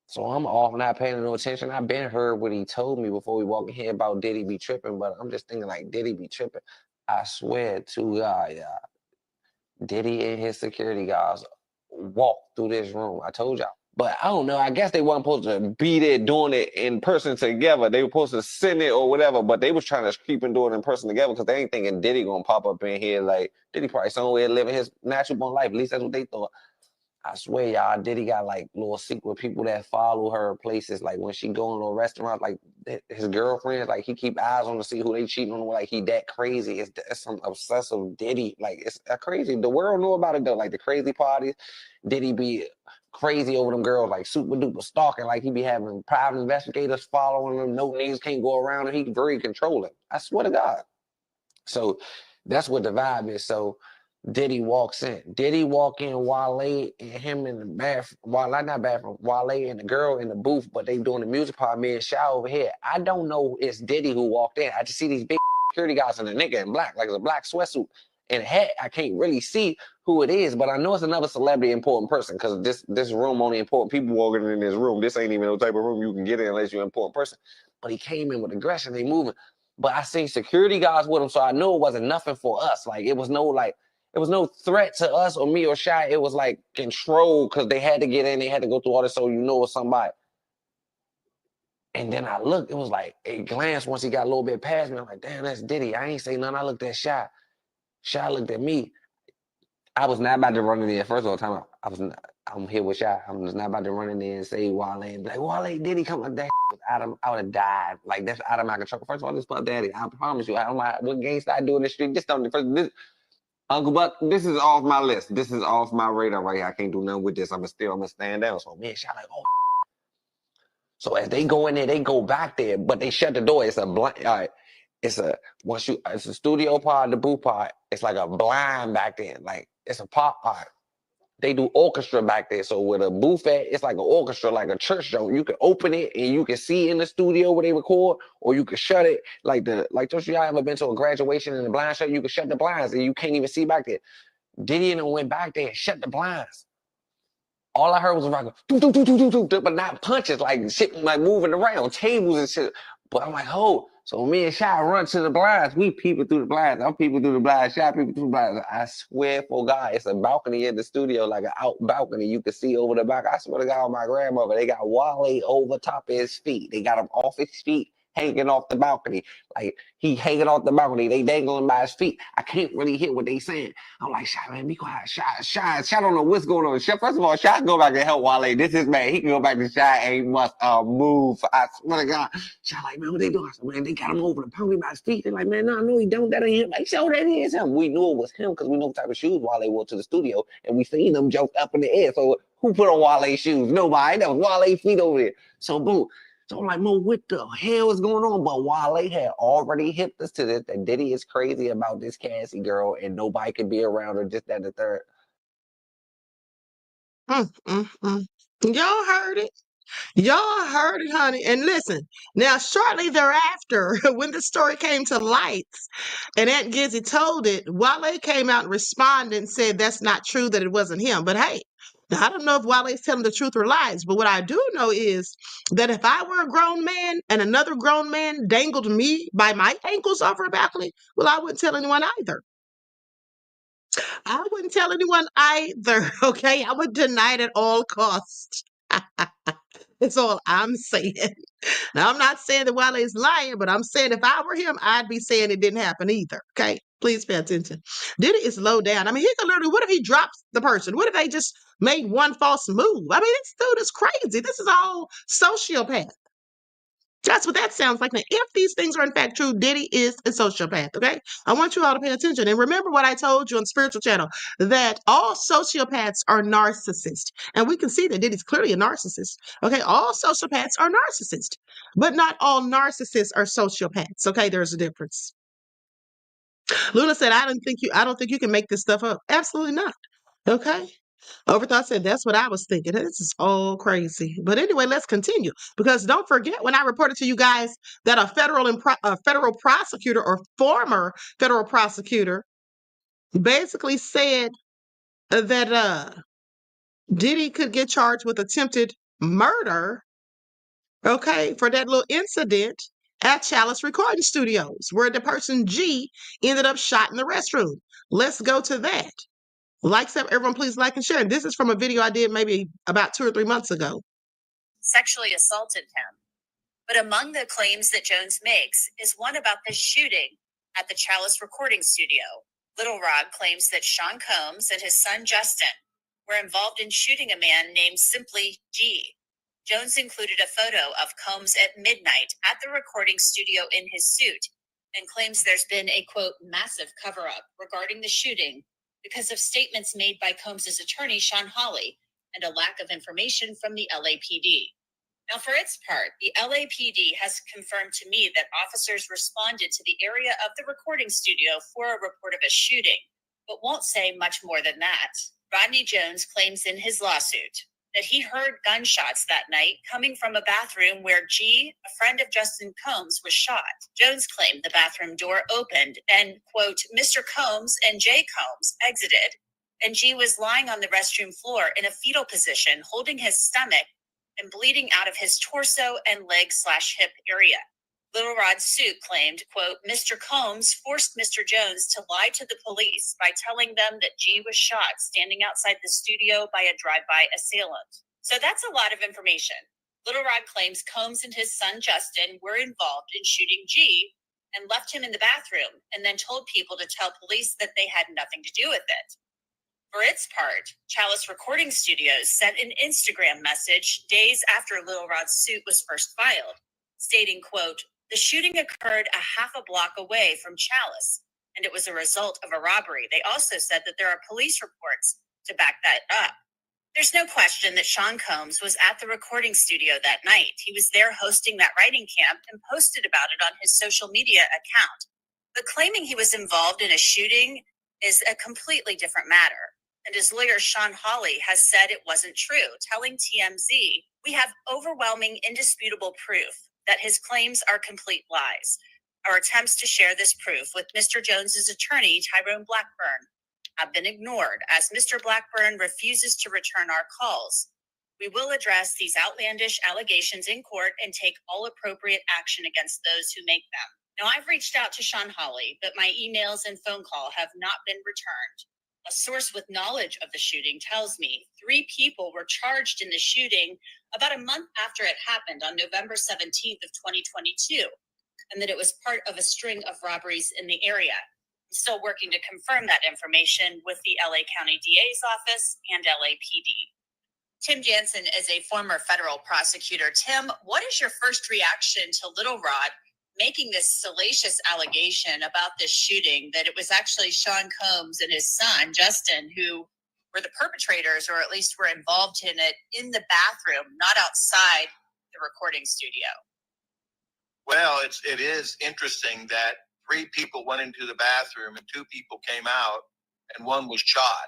So I'm off, not paying no attention. I've been heard what he told me before we walk in here about Diddy be tripping, but I'm just thinking like Diddy be tripping. I swear to God, yeah. Diddy and his security guards walk through this room. I told y'all. But I don't know. I guess they weren't supposed to be there doing it in person together. They were supposed to send it or whatever, but they was trying to keep and do it in person together because they ain't thinking Diddy gonna pop up in here. Like, Diddy probably somewhere living his natural born life. At least that's what they thought. I swear, y'all, Diddy got like little secret people that follow her places. Like when she go in a restaurant, like his girlfriends, like he keep eyes on to see who they cheating on. Like he that crazy. It's some obsessive Diddy. Like it's crazy. The world know about it though. Like the crazy parties, Diddy be crazy over them girls, like super duper stalking. Like he be having private investigators following him. No niggas can't go around him. He very controlling. I swear to God. So that's what the vibe is. So Diddy walks in. Diddy walk in, Wale and him in the bathroom. Wale and the girl in the booth, but they doing the music part. Me and Shy over here. I don't know it's Diddy who walked in. I just see these big security guards and a nigga in black, like it's a black sweatsuit and a hat. I can't really see who it is, but I know it's another celebrity important person because this room only important people walking in this room. This ain't even no type of room you can get in unless you're an important person. But he came in with aggression. They moving. But I seen security guards with him, so I knew it wasn't nothing for us. Like it was no threat to us or me or Shy. It was like control because they had to get in. They had to go through all this, so you know it's somebody. And then I looked. It was like a glance once he got a little bit past me. I'm like, damn, that's Diddy. I ain't say nothing. I looked at Shy. Shy looked at me. I was not about to run in there. First of all, I'm here with Shy. I'm just not about to run in there and say Wale and be like, Wale, Diddy come like that. I would have died. Like that's out of my control. First of all, this Puff Daddy. I promise you. I don't know what gangsta I do in the street. This Uncle Buck, this is off my list. This is off my radar right here. I can't do nothing with this. I'm gonna stand down. So me and Shy like, oh. So as they go in there, they go back there, but they shut the door. It's a blind. All right. It's a studio part, the booth part. It's like a blind back there. Like it's a pop part. They do orchestra back there. So with a booth at, it's like an orchestra, like a church show. You can open it and you can see in the studio where they record, or you can shut it. Like don't y'all ever been to a graduation in the blind show? You can shut the blinds and you can't even see back there. Diddy and went back there and shut the blinds. All I heard was like, but not punches, like shit, like moving around, tables and shit. But I'm like, oh. So me and Shy run to the blinds. We peeping through the blinds. I'm peeping through the blinds. Shy peeping through the blinds. I swear for God, it's a balcony in the studio, like an out balcony. You can see over the back. I swear to God, my grandmother, they got Wale over top of his feet. They got him off his feet, hanging off the balcony. Like he hanging off the balcony. They dangling by his feet. I can't really hear what they saying. I'm like, Shy, man, be quiet. Shy don't know what's going on. Shy, first of all, Shy go back and help Wale. This is man. He can go back to Shy ain't must move. I swear to God. Shy like, man, what they doing? I said, man, they got him over the balcony by his feet. They're like, man, no, he don't. That ain't him. Like, so that is him. We knew it was him because we know what type of shoes Wale wore to the studio, and we seen them jump up in the air. So who put on Wale's shoes? Nobody. That was Wale's feet over there. So boom. So I'm like, Mo, what the hell is going on? But Wale had already hit us to this, that Diddy is crazy about this Cassie girl and nobody can be around her, just that and the third. Y'all heard it. Y'all heard it, honey. And listen, now shortly thereafter, when the story came to light and Aunt Gizzy told it, Wale came out and responded and said that's not true, that it wasn't him. But hey, now I don't know if Wale's telling the truth or lies, but what I do know is that if I were a grown man and another grown man dangled me by my ankles over a balcony, well, I wouldn't tell anyone either. I wouldn't tell anyone either, okay? I would deny it at all costs. That's all I'm saying. Now, I'm not saying that Wale is lying, but I'm saying if I were him, I'd be saying it didn't happen either. Okay? Please pay attention. Diddy is low down. I mean, he could literally, what if he drops the person? What if they just made one false move? I mean, this dude is crazy. This is all sociopath. That's what that sounds like. Now, if these things are in fact true, Diddy is a sociopath, okay? I want you all to pay attention. And remember what I told you on Spiritual Channel, that all sociopaths are narcissists. And we can see that Diddy's clearly a narcissist, okay? All sociopaths are narcissists, but not all narcissists are sociopaths, okay? There's a difference. Luna said, I don't think you can make this stuff up. Absolutely not, okay? Overthought said, that's what I was thinking. This is all crazy. But anyway, let's continue. Because don't forget when I reported to you guys that a federal prosecutor or former federal prosecutor basically said that Diddy could get charged with attempted murder, okay, for that little incident at Chalice Recording Studios, where the person G ended up shot in the restroom. Let's go to that. Everyone please like and share. This is from a video I did maybe about 2 or 3 months ago. Sexually assaulted him. But among the claims that Jones makes is one about the shooting at the Chalice Recording Studio. Little Rod claims that Sean Combs and his son Justin were involved in shooting a man named simply G. Jones included a photo of Combs at midnight at the recording studio in his suit and claims there's been a, quote, massive cover-up regarding the shooting because of statements made by Combs' attorney, Sean Hawley, and a lack of information from the LAPD. Now, for its part, the LAPD has confirmed to me that officers responded to the area of the recording studio for a report of a shooting, but won't say much more than that. Rodney Jones claims in his lawsuit that he heard gunshots that night coming from a bathroom where G, a friend of Justin Combs, was shot. Jones claimed the bathroom door opened and, quote, Mr. Combs and Jay Combs exited, and G was lying on the restroom floor in a fetal position, holding his stomach and bleeding out of his torso and leg/hip area. Little Rod's suit claimed, quote, Mr. Combs forced Mr. Jones to lie to the police by telling them that G was shot standing outside the studio by a drive-by assailant. So that's a lot of information. Little Rod claims Combs and his son Justin were involved in shooting G and left him in the bathroom and then told people to tell police that they had nothing to do with it. For its part, Chalice Recording Studios sent an Instagram message days after Little Rod's suit was first filed, stating, quote, the shooting occurred a half a block away from Chalice, and it was a result of a robbery. They also said that there are police reports to back that up. There's no question that Sean Combs was at the recording studio that night. He was there hosting that writing camp and posted about it on his social media account. But claiming he was involved in a shooting is a completely different matter. And his lawyer, Sean Hawley, has said it wasn't true, telling TMZ, we have overwhelming, indisputable proof that his claims are complete lies. Our attempts to share this proof with Mr. Jones's attorney, Tyrone Blackburn, have been ignored as Mr. Blackburn refuses to return our calls. We will address these outlandish allegations in court and take all appropriate action against those who make them. Now, I've reached out to Sean Hawley, but my emails and phone call have not been returned. A source with knowledge of the shooting tells me 3 people were charged in the shooting about a month after it happened on November 17th of 2022, and that it was part of a string of robberies in the area. I'm still working to confirm that information with the LA County DA's office and LAPD. Tim Jansen is a former federal prosecutor. Tim, what is your first reaction to Little Rod making this salacious allegation about this shooting, that it was actually Sean Combs and his son, Justin, who were the perpetrators, or at least were involved in it in the bathroom, not outside the recording studio? Well, it is interesting that 3 people went into the bathroom and 2 people came out and 1 was shot.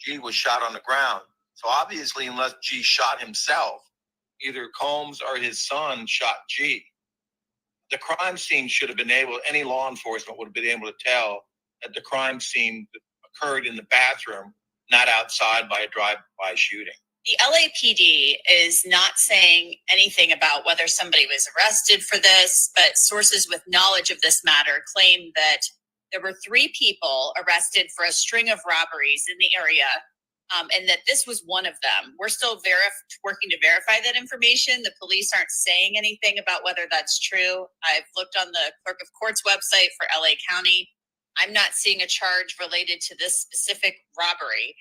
G was shot on the ground. So obviously, unless G shot himself, either Combs or his son shot G. The crime scene should have been able, any law enforcement would have been able to tell that the crime scene occurred in the bathroom, not outside by a drive-by shooting. The LAPD is not saying anything about whether somebody was arrested for this, but sources with knowledge of this matter claim that there were 3 people arrested for a string of robberies in the area, and that this was one of them. We're still working to verify that information. The police aren't saying anything about whether that's true. I've looked on the Clerk of Court's website for LA County. I'm not seeing a charge related to this specific robbery.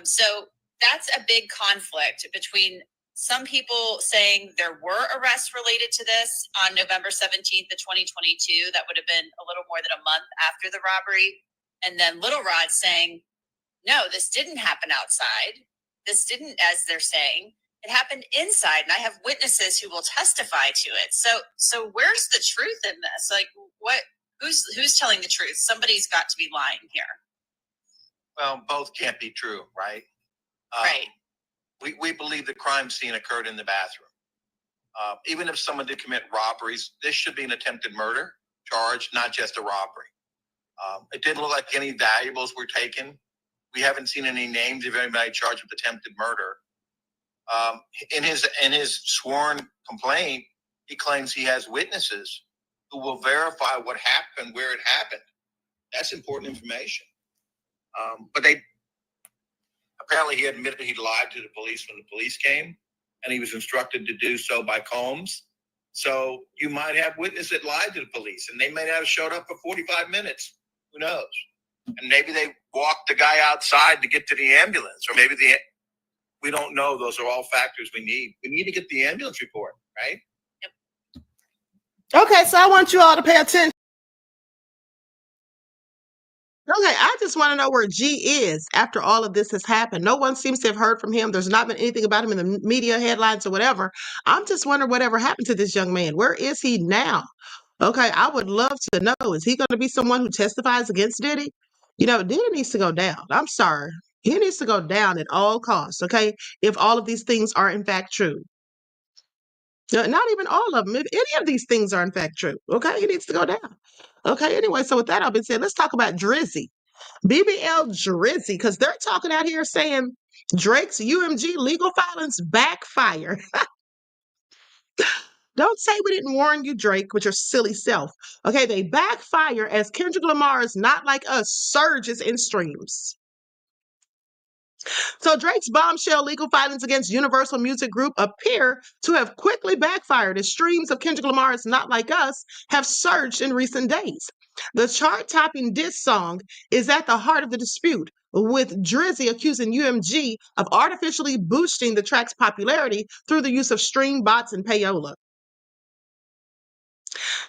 So that's a big conflict between some people saying there were arrests related to this on November 17th of 2022. That would have been a little more than a month after the robbery. And then Little Rod saying, no, this didn't happen outside. This didn't, as they're saying, it happened inside, and I have witnesses who will testify to it. So where's the truth in this? Like, what? Who's telling the truth? Somebody's got to be lying here. Well, both can't be true, right? Right. We believe the crime scene occurred in the bathroom. Even if someone did commit robberies, this should be an attempted murder charge, not just a robbery. It didn't look like any valuables were taken. We haven't seen any names of anybody charged with attempted murder. In his sworn complaint, he claims he has witnesses who will verify what happened, where it happened. That's important information. But apparently he admitted he lied to the police when the police came, and he was instructed to do so by Combs. So you might have witnesses that lied to the police, and they may not have showed up for 45 minutes. Who knows? And maybe they walked the guy outside to get to the ambulance, or maybe we don't know. Those are all factors we need. We need to get the ambulance report, right? Okay, so I want you all to pay attention. Okay, I just want to know where G is after all of this has happened. No one seems to have heard from him. There's not been anything about him in the media headlines or whatever. I'm just wondering whatever happened to this young man. Where is he now? Okay, I would love to know. Is he going to be someone who testifies against Diddy? Diddy needs to go down. I'm sorry. He needs to go down at all costs, okay? If all of these things are in fact true. Not even all of them. If any of these things are in fact true, okay, he needs to go down. Okay, anyway, so with that all been said, let's talk about Drizzy. BBL Drizzy, because they're talking out here saying Drake's UMG legal filings backfire. Don't say we didn't warn you, Drake, with your silly self. Okay, they backfire as Kendrick Lamar's Not Like Us surges in streams. So Drake's bombshell legal filings against Universal Music Group appear to have quickly backfired as streams of Kendrick Lamar's Not Like Us have surged in recent days. The chart-topping diss song is at the heart of the dispute, with Drizzy accusing UMG of artificially boosting the track's popularity through the use of stream bots and payola.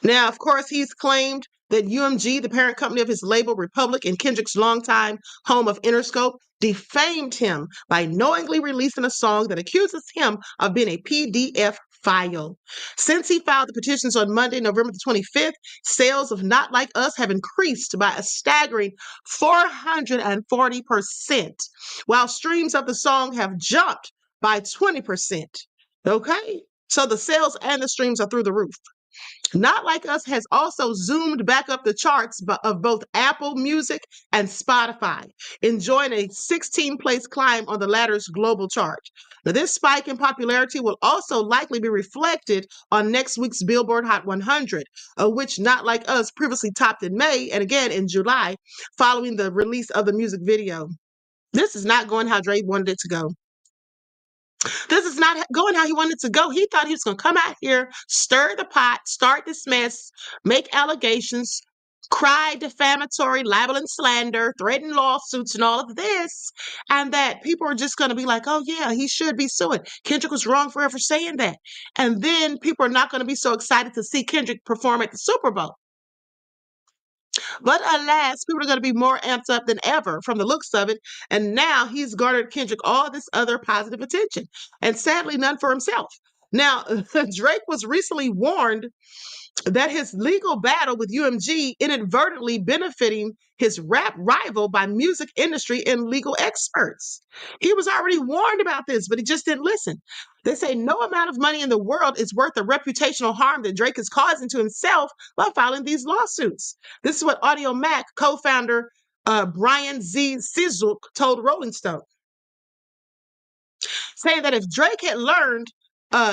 Now, of course, he's claimed that UMG, the parent company of his label Republic and Kendrick's longtime home of Interscope, defamed him by knowingly releasing a song that accuses him of being a PDF file. Since he filed the petitions on Monday, November the 25th, sales of Not Like Us have increased by a staggering 440%, while streams of the song have jumped by 20%. Okay? So the sales and the streams are through the roof. Not Like Us has also zoomed back up the charts of both Apple Music and Spotify, enjoying a 16-place climb on the latter's global chart. Now, this spike in popularity will also likely be reflected on next week's Billboard Hot 100, which Not Like Us previously topped in May and again in July, following the release of the music video. This is not going how Drake wanted it to go. This is not going how he wanted to go. He thought he was going to come out here, stir the pot, start this mess, make allegations, cry defamatory, libel and slander, threaten lawsuits and all of this, and that people are just going to be like, oh yeah, he should be suing. Kendrick was wrong for ever saying that. And then people are not going to be so excited to see Kendrick perform at the Super Bowl. But alas, people are going to be more amped up than ever from the looks of it. And now he's garnered Kendrick all this other positive attention. And sadly, none for himself. Now, Drake was recently warned that his legal battle with UMG inadvertently benefiting his rap rival by music industry and legal experts. He was already warned about this, but he just didn't listen. They say no amount of money in the world is worth the reputational harm that Drake is causing to himself while filing these lawsuits. This is what Audio Mac co-founder Brian Z. Sizuk told Rolling Stone, saying that if Drake had learned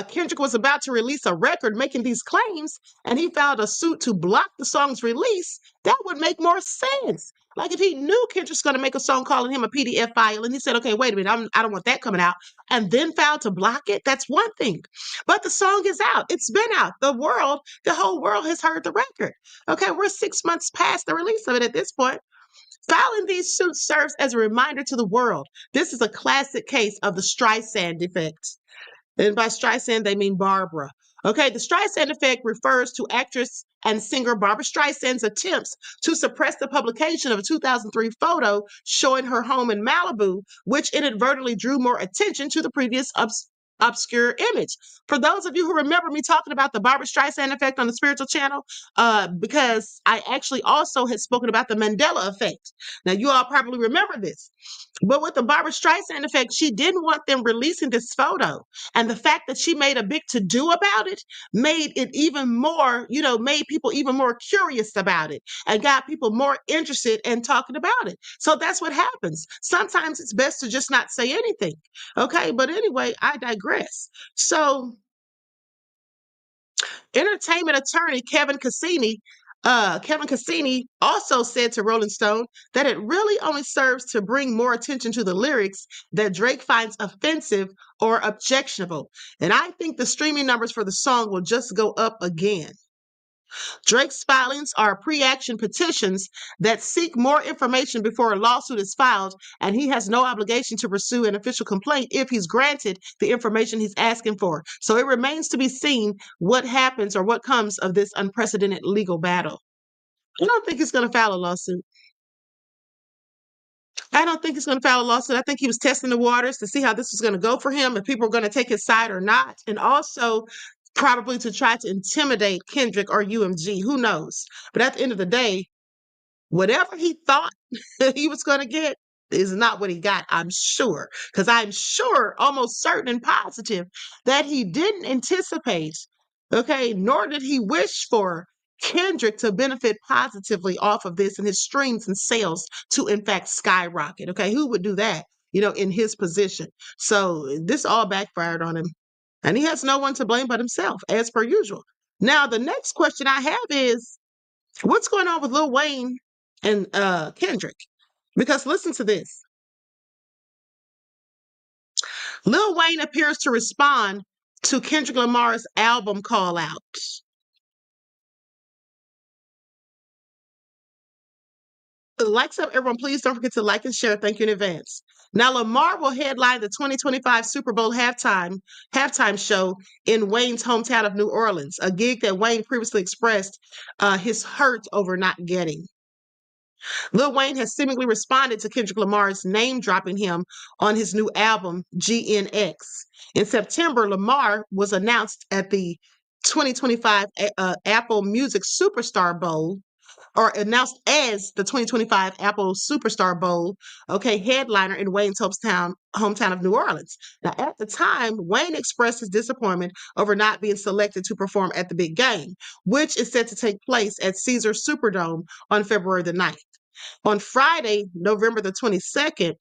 Kendrick was about to release a record making these claims, and he filed a suit to block the song's release, that would make more sense. Like if he knew Kendrick's going to make a song calling him a PDF file, and he said, okay, wait a minute, I don't want that coming out, and then filed to block it, that's one thing. But the song is out. It's been out. The whole world has heard the record. Okay, we're 6 months past the release of it at this point. Filing these suits serves as a reminder to the world. This is a classic case of the Streisand effect. And by Streisand, they mean Barbara. Okay, the Streisand effect refers to actress and singer Barbara Streisand's attempts to suppress the publication of a 2003 photo showing her home in Malibu, which inadvertently drew more attention to the previous obscure image. For those of you who remember me talking about the Barbara Streisand effect on the Spiritual Channel, because I actually also had spoken about the Mandela effect. Now, you all probably remember this. But with the Barbara Streisand effect, she didn't want them releasing this photo. And the fact that she made a big to-do about it made it even more, made people even more curious about it and got people more interested in talking about it. So that's what happens. Sometimes it's best to just not say anything. Okay, but anyway, I digress. So entertainment attorney Kevin Cassini also said to Rolling Stone that it really only serves to bring more attention to the lyrics that Drake finds offensive or objectionable. And I think the streaming numbers for the song will just go up again. Drake's filings are pre-action petitions that seek more information before a lawsuit is filed, and he has no obligation to pursue an official complaint if he's granted the information he's asking for. So it remains to be seen what happens or what comes of this unprecedented legal battle. I don't think he's going to file a lawsuit. I don't think he's going to file a lawsuit. I think he was testing the waters to see how this was going to go for him, if people are going to take his side or not, and also probably to try to intimidate Kendrick or UMG. Who knows? But at the end of the day, whatever he thought he was going to get, is not what he got, I'm sure. Because I'm sure, almost certain and positive, that he didn't anticipate, okay, nor did he wish for Kendrick to benefit positively off of this and his streams and sales to, in fact, skyrocket. Okay, who would do that, in his position? So this all backfired on him. And he has no one to blame but himself, as per usual. Now, the next question I have is, what's going on with Lil Wayne and Kendrick? Because listen to this. Lil Wayne appears to respond to Kendrick Lamar's album call out. Likes up, everyone. Please don't forget to like and share. Thank you in advance. Now, Lamar will headline the 2025 Super Bowl halftime show in Wayne's hometown of New Orleans, a gig that Wayne previously expressed his hurt over not getting. Lil Wayne has seemingly responded to Kendrick Lamar's name dropping him on his new album, GNX. In September, Lamar was announced at the 2025 Apple Music Superstar Bowl, or announced as the 2025 Apple Superstar Bowl, headliner in Wayne's hometown of New Orleans. Now, at the time, Wayne expressed his disappointment over not being selected to perform at the big game, which is set to take place at Caesars Superdome on February the 9th. On Friday, November the 22nd,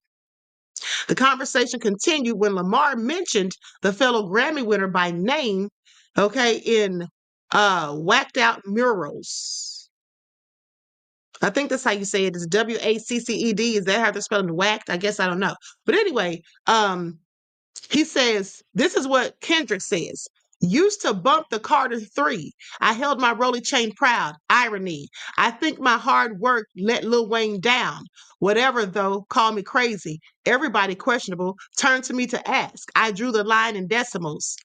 the conversation continued when Lamar mentioned the fellow Grammy winner by name, in Whacked Out Murals. I think that's how you say it. It's Wacced. Is that how they're spelling whacked? I guess I don't know. But anyway, he says, this is what Kendrick says. Used to bump the Carter 3. I held my rolly chain proud. Irony. I think my hard work let Lil Wayne down. Whatever, though, call me crazy. Everybody questionable. Turn to me to ask. I drew the line in decimals.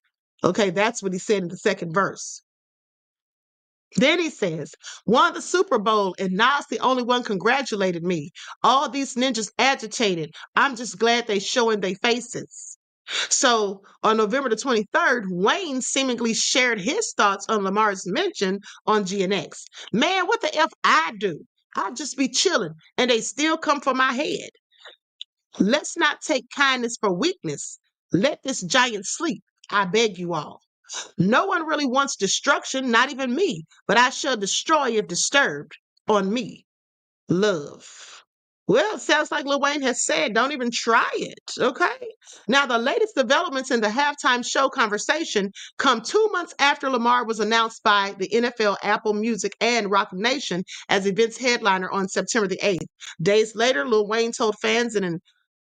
Okay, that's what he said in the second verse. Then he says, won the Super Bowl and Nas the only one congratulated me. All these ninjas agitated. I'm just glad they showing their faces. So on November the 23rd, Wayne seemingly shared his thoughts on Lamar's mention on GNX. Man, what the F I do? I'll just be chilling and they still come for my head. Let's not take kindness for weakness. Let this giant sleep. I beg you all. No one really wants destruction, not even me, but I shall destroy if disturbed. On me. Love. Well, it sounds like Lil Wayne has said, don't even try it, okay? Now, the latest developments in the halftime show conversation come 2 months after Lamar was announced by the NFL, Apple Music, and Rock Nation as event's headliner on September the 8th. Days later, Lil Wayne told fans in an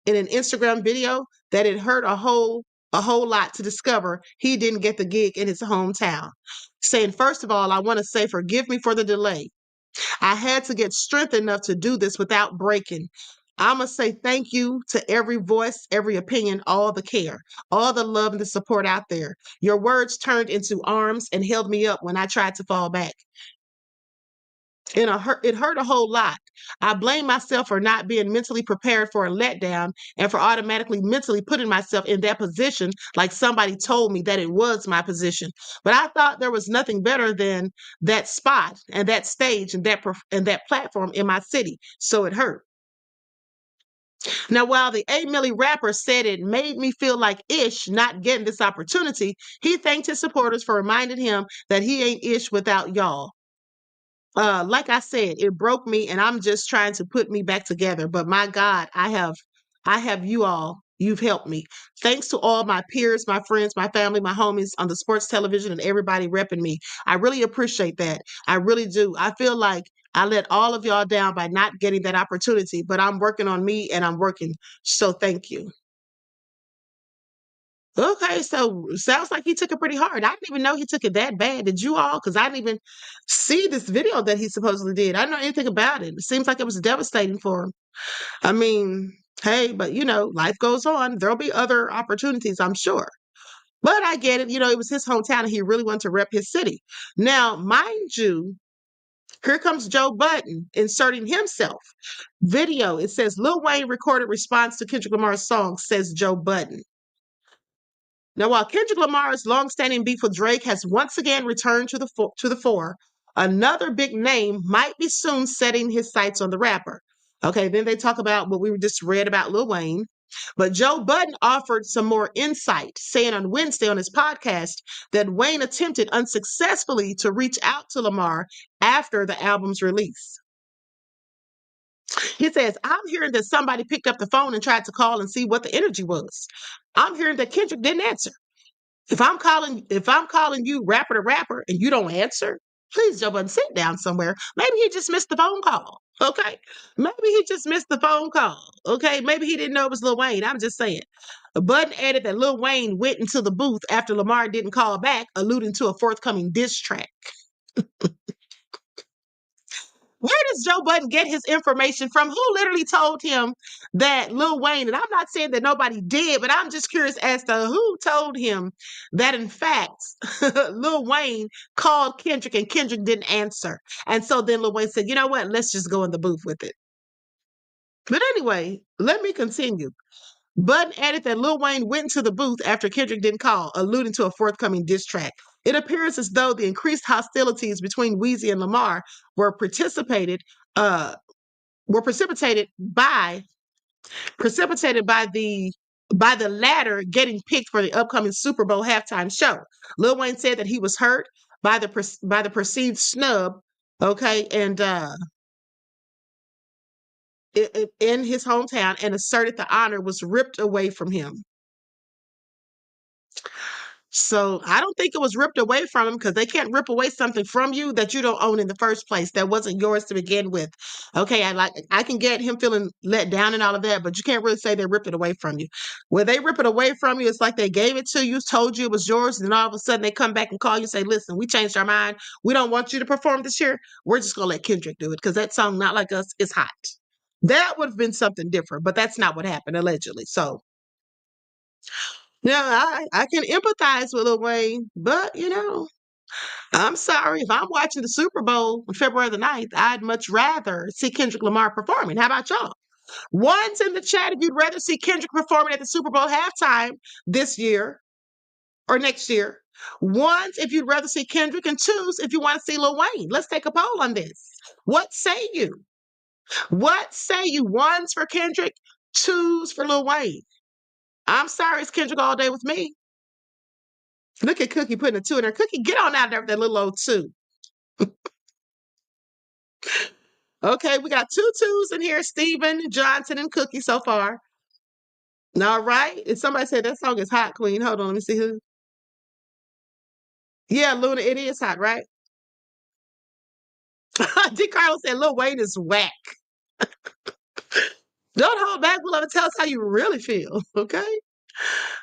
Instagram video that it hurt a whole lot to discover he didn't get the gig in his hometown, saying, first of all, I want to say forgive me for the delay. I had to get strength enough to do this without breaking. I must say thank you to every voice, every opinion, all the care, all the love and the support out there. Your words turned into arms and held me up when I tried to fall back. It hurt a whole lot. I blame myself for not being mentally prepared for a letdown and for automatically mentally putting myself in that position like somebody told me that it was my position. But I thought there was nothing better than that spot and that stage and that platform in my city. So it hurt. Now, while the A Milli rapper said it made me feel like Ish not getting this opportunity, he thanked his supporters for reminding him that he ain't Ish without y'all. Like I said, it broke me and I'm just trying to put me back together. But my God, I have you all. You've helped me. Thanks to all my peers, my friends, my family, my homies on the sports television and everybody repping me. I really appreciate that. I really do. I feel like I let all of y'all down by not getting that opportunity, but I'm working on me and I'm working. So thank you. Okay, so sounds like he took it pretty hard. I didn't even know he took it that bad. Did you all? Because I didn't even see this video that he supposedly did. I didn't know anything about it. It seems like it was devastating for him. I mean, hey, but life goes on. There'll be other opportunities, I'm sure. But I get it. It was his hometown and he really wanted to rep his city. Now, mind you, here comes Joe Budden inserting himself. Video, it says Lil Wayne recorded response to Kendrick Lamar's song, says Joe Budden. Now, while Kendrick Lamar's longstanding beef with Drake has once again returned to the fore, another big name might be soon setting his sights on the rapper. Okay, then they talk about what we just read about Lil Wayne. But Joe Budden offered some more insight, saying on Wednesday on his podcast that Wayne attempted unsuccessfully to reach out to Lamar after the album's release. He says, I'm hearing that somebody picked up the phone and tried to call and see what the energy was. I'm hearing that Kendrick didn't answer. If I'm calling you rapper to rapper and you don't answer, please, Joe Budden, sit down somewhere. Maybe he just missed the phone call. Okay. Maybe he just missed the phone call. Okay. Maybe he didn't know it was Lil Wayne. I'm just saying. Budden added that Lil Wayne went into the booth after Lamar didn't call back, alluding to a forthcoming diss track. Where does Joe Budden get his information from? Who literally told him that Lil Wayne, and I'm not saying that nobody did, but I'm just curious as to who told him that in fact Lil Wayne called Kendrick and Kendrick didn't answer. And so then Lil Wayne said, you know what, let's just go in the booth with it. But anyway, let me continue. Budden added that Lil Wayne went into the booth after Kendrick didn't call, alluding to a forthcoming diss track. It appears as though the increased hostilities between Weezy and Lamar were uh, precipitated by the latter getting picked for the upcoming Super Bowl halftime show. Lil Wayne said that he was hurt by the perceived snub, okay, and in his hometown, and asserted the honor was ripped away from him. So I don't think it was ripped away from him, because they can't rip away something from you that you don't own in the first place, that wasn't yours to begin with. Okay, I can get him feeling let down and all of that, but you can't really say they ripped it away from you. When they rip it away from you, it's like they gave it to you, told you it was yours, and then all of a sudden they come back and call you and say, listen, we changed our mind. We don't want you to perform this year. We're just going to let Kendrick do it, because that song, Not Like Us, is hot. That would have been something different, but that's not what happened, allegedly. So yeah, I can empathize with Lil Wayne, but I'm sorry. If I'm watching the Super Bowl on February the 9th, I'd much rather see Kendrick Lamar performing. How about y'all? One's in the chat if you'd rather see Kendrick performing at the Super Bowl halftime this year or next year. One's if you'd rather see Kendrick, and two's if you want to see Lil Wayne. Let's take a poll on this. What say you? What say you? One's for Kendrick, two's for Lil Wayne. I'm sorry, it's Kendrick all day with me. Look at Cookie putting a 2 in there. Cookie, get on out there with that little old 2. Okay, we got 2 2s in here, Steven, Johnson, and Cookie so far. All right. And somebody said that song is hot, Queen. Hold on, let me see who. Yeah, Luna, it is hot, right? D. Carlos said Lil Wayne is whack. Don't hold back, beloved. Tell us how you really feel, okay?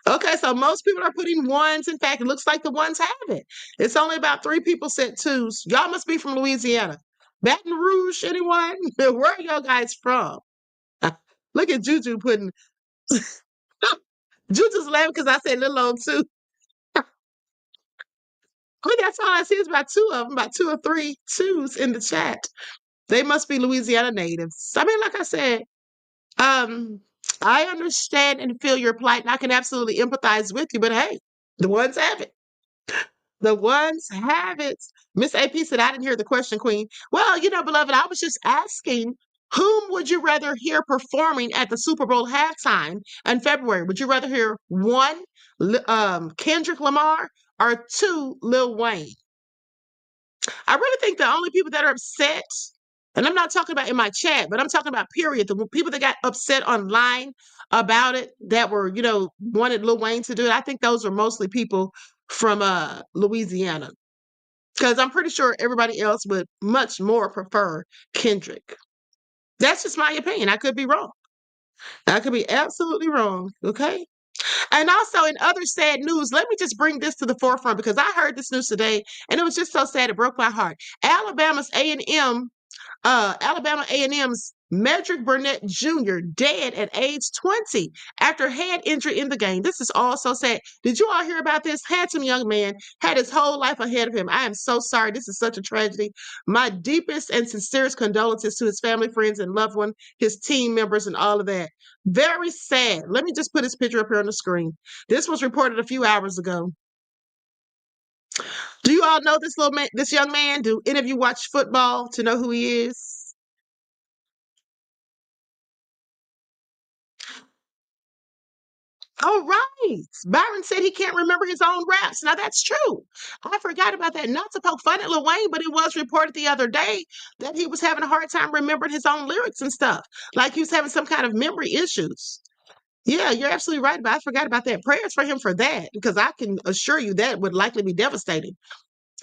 Okay, so most people are putting 1s. In fact, it looks like the 1s have it. It's only about 3 people said 2s. Y'all must be from Louisiana. Baton Rouge, anyone? Where are y'all guys from? Look at Juju putting... Juju's laughing because I said little old 2. I mean, that's all I see is about 2 of them, about 2 or 3 2s in the chat. They must be Louisiana natives. I mean, like I said, I understand and feel your plight, and I can absolutely empathize with you, but hey, the ones have it. The ones have it. Miss AP said, I didn't hear the question, Queen. Well, beloved, I was just asking, whom would you rather hear performing at the Super Bowl halftime in February? Would you rather hear 1, Kendrick Lamar, or 2, Lil Wayne? I really think the only people that are upset, and I'm not talking about in my chat, but I'm talking about period, the people that got upset online about it, that were, wanted Lil Wayne to do it, I think those were mostly people from Louisiana. Because I'm pretty sure everybody else would much more prefer Kendrick. That's just my opinion. I could be wrong. I could be absolutely wrong. Okay. And also, in other sad news, let me just bring this to the forefront, because I heard this news today and it was just so sad. It broke my heart. Alabama A&M's Medrick Burnett Jr. dead at age 20 after head injury in the game. This is all so sad. Did you all hear about this? Handsome young man, had his whole life ahead of him. I am so sorry. This is such a tragedy. My deepest and sincerest condolences to his family, friends, and loved one, his team members, and all of that. Very sad. Let me just put his picture up here on the screen. This was reported a few hours ago. Do you all know this young man? Do any of you watch football to know who he is? Oh, right. Byron said he can't remember his own raps. Now, that's true. I forgot about that. Not to poke fun at Lil Wayne, but it was reported the other day that he was having a hard time remembering his own lyrics and stuff. Like he was having some kind of memory issues. Yeah, you're absolutely right. But I forgot about that. Prayers for him for that, because I can assure you that would likely be devastating.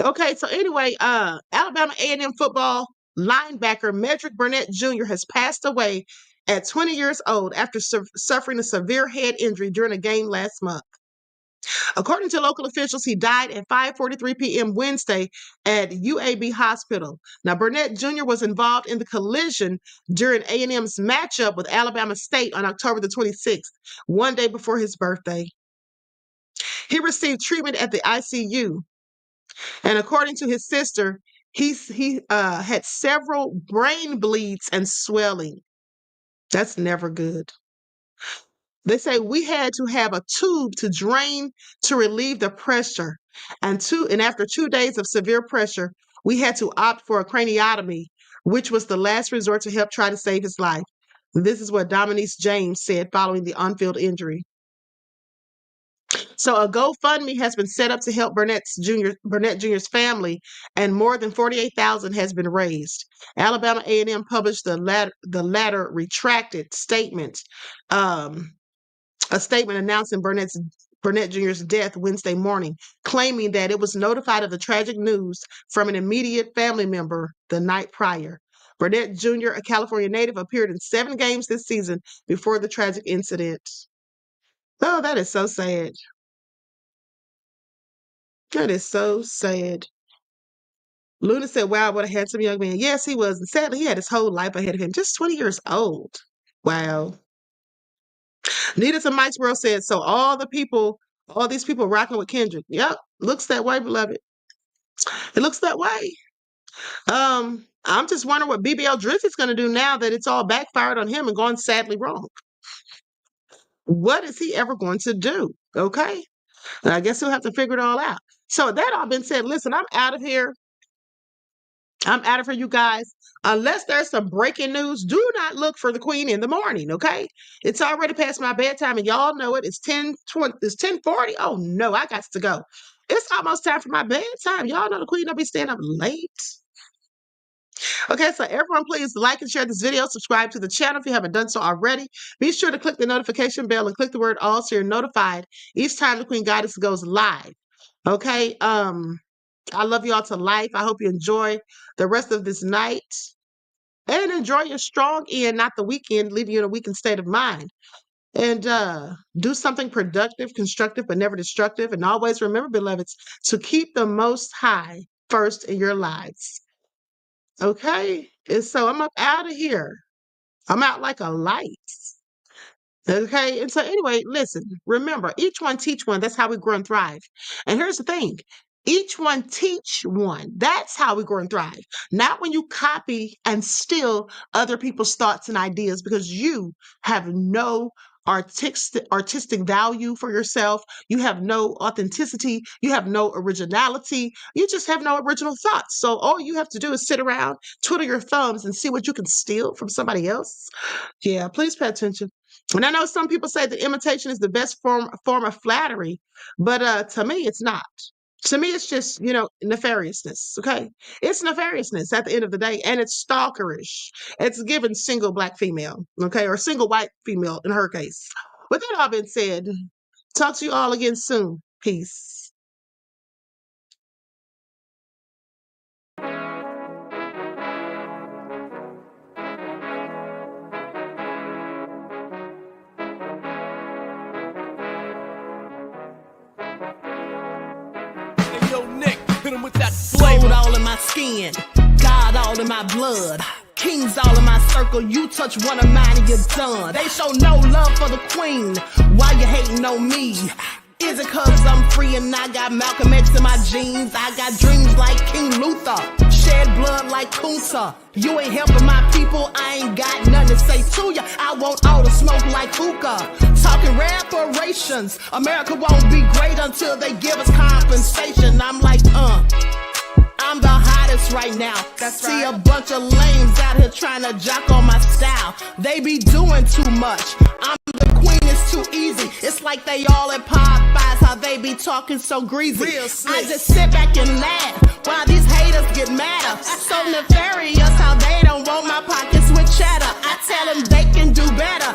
Okay, so anyway, Alabama A&M football linebacker Medrick Burnett Jr. has passed away at 20 years old after suffering a severe head injury during a game last month. According to local officials, he died at 5:43 p.m. Wednesday at UAB Hospital. Now, Burnett Jr. was involved in the collision during A&M's matchup with Alabama State on October the 26th, one day before his birthday. He received treatment at the ICU. And according to his sister, he had several brain bleeds and swelling. That's never good. They say we had to have a tube to drain to relieve the pressure. And after 2 days of severe pressure, we had to opt for a craniotomy, which was the last resort to help try to save his life. This is what Dominique James said following the on-field injury. So a GoFundMe has been set up to help Burnett Jr.'s family, and more than $48,000 has been raised. Alabama A&M published the latter retracted statement, a statement announcing Burnett Jr.'s death Wednesday morning, claiming that it was notified of the tragic news from an immediate family member the night prior. Burnett Jr., a California native, appeared in 7 games this season before the tragic incident. Oh, that is so sad. That is so sad. Luna said, wow, what a handsome young man. Yes, he was. And sadly, he had his whole life ahead of him. Just 20 years old. Wow. Nita to Mike's World said, so all these people rocking with Kendrick. Yep. Looks that way, beloved. It looks that way. I'm just wondering what BBL Drizzy's going to do now that it's all backfired on him and gone sadly wrong. What is he ever going to do? Okay. And I guess he'll have to figure it all out. So that all been said, listen, I'm out of here. You guys. Unless there's some breaking news, do not look for the Queen in the morning, okay? It's already past my bedtime, and y'all know it. It's 10:40. Oh, no, I got to go. It's almost time for my bedtime. Y'all know the Queen don't be staying up late. Okay, so everyone please like and share this video. Subscribe to the channel if you haven't done so already. Be sure to click the notification bell and click the word all so you're notified each time the Queen Goddess goes live. Okay, I love you all to life. I hope you enjoy the rest of this night and enjoy your strong end, not the weekend, leaving you in a weakened state of mind. And do something productive, constructive, but never destructive. And always remember, beloveds, to keep the Most High first in your lives. Okay? And so I'm up out of here. I'm out like a light. Okay? And so anyway, listen, remember, each one teach one. That's how we grow and thrive. And here's the thing. Each one teach one. That's how we grow and thrive. Not when you copy and steal other people's thoughts and ideas, because you have no artistic value for yourself. You have no authenticity. You have no originality. You just have no original thoughts. So all you have to do is sit around, twiddle your thumbs, and see what you can steal from somebody else. Yeah, please pay attention. And I know some people say that imitation is the best form of flattery, but to me, it's not. To me, it's just, nefariousness, okay? It's nefariousness at the end of the day, and it's stalkerish. It's given single black female, okay, or single white female in her case. With that all been said, talk to you all again soon. Peace. Gold all in my skin, God all in my blood, kings all in my circle. You touch one of mine and you're done. They show no love for the Queen. Why you hating on me? Is it cause I'm free and I got Malcolm X in my jeans? I got dreams like King Luther, shed blood like Kunta. You ain't helping my people, I ain't got nothing to say to ya. I want all the smoke like hookah. Talking reparations, America won't be great until they give us compensation. I'm like, I'm the hottest right now. See a bunch of lames out here trying to jock on my style. They be doing too much. I'm the Queen, it's too easy. It's It's like they all at Popeyes, how they be talking so greasy. I just sit back and laugh while these haters get madder. So nefarious how they don't want my pockets with cheddar. I tell them they can do better.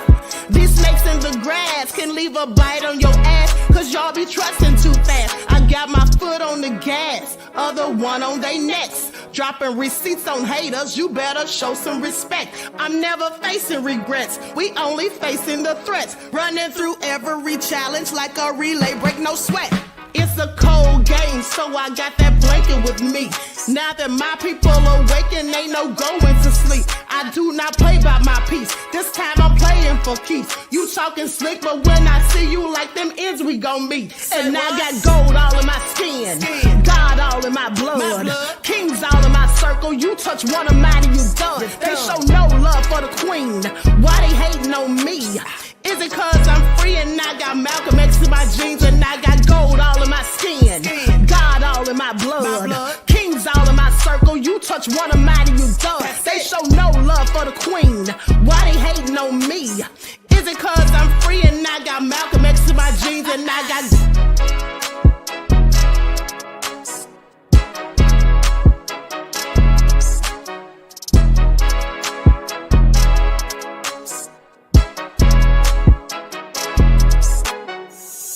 These snakes in the grass can leave a bite on your ass, cause y'all be trusting too fast. I got my foot on the gas, other one on they necks. Dropping receipts on haters, you better show some respect. I'm never facing regrets, we only facing the threats. Running through every challenge like a relay, break no sweat. It's a cold game, so I got that blanket with me. Now that my people awaken, ain't no going to sleep. I do not play by my piece, this time I'm playing for keeps. You talking slick, but when I see you like them ends, we gon' meet. And I got gold all in my skin, God all in my blood, kings all in my circle. You touch one of mine and you done. They show no love for the queen, why they hating on me? Is it cause I'm free and I got Malcolm X in my jeans and I got gold all in my skin, God all in my blood, kings all in my circle. You touch one of mine and you done. They show no love for the queen, why they hating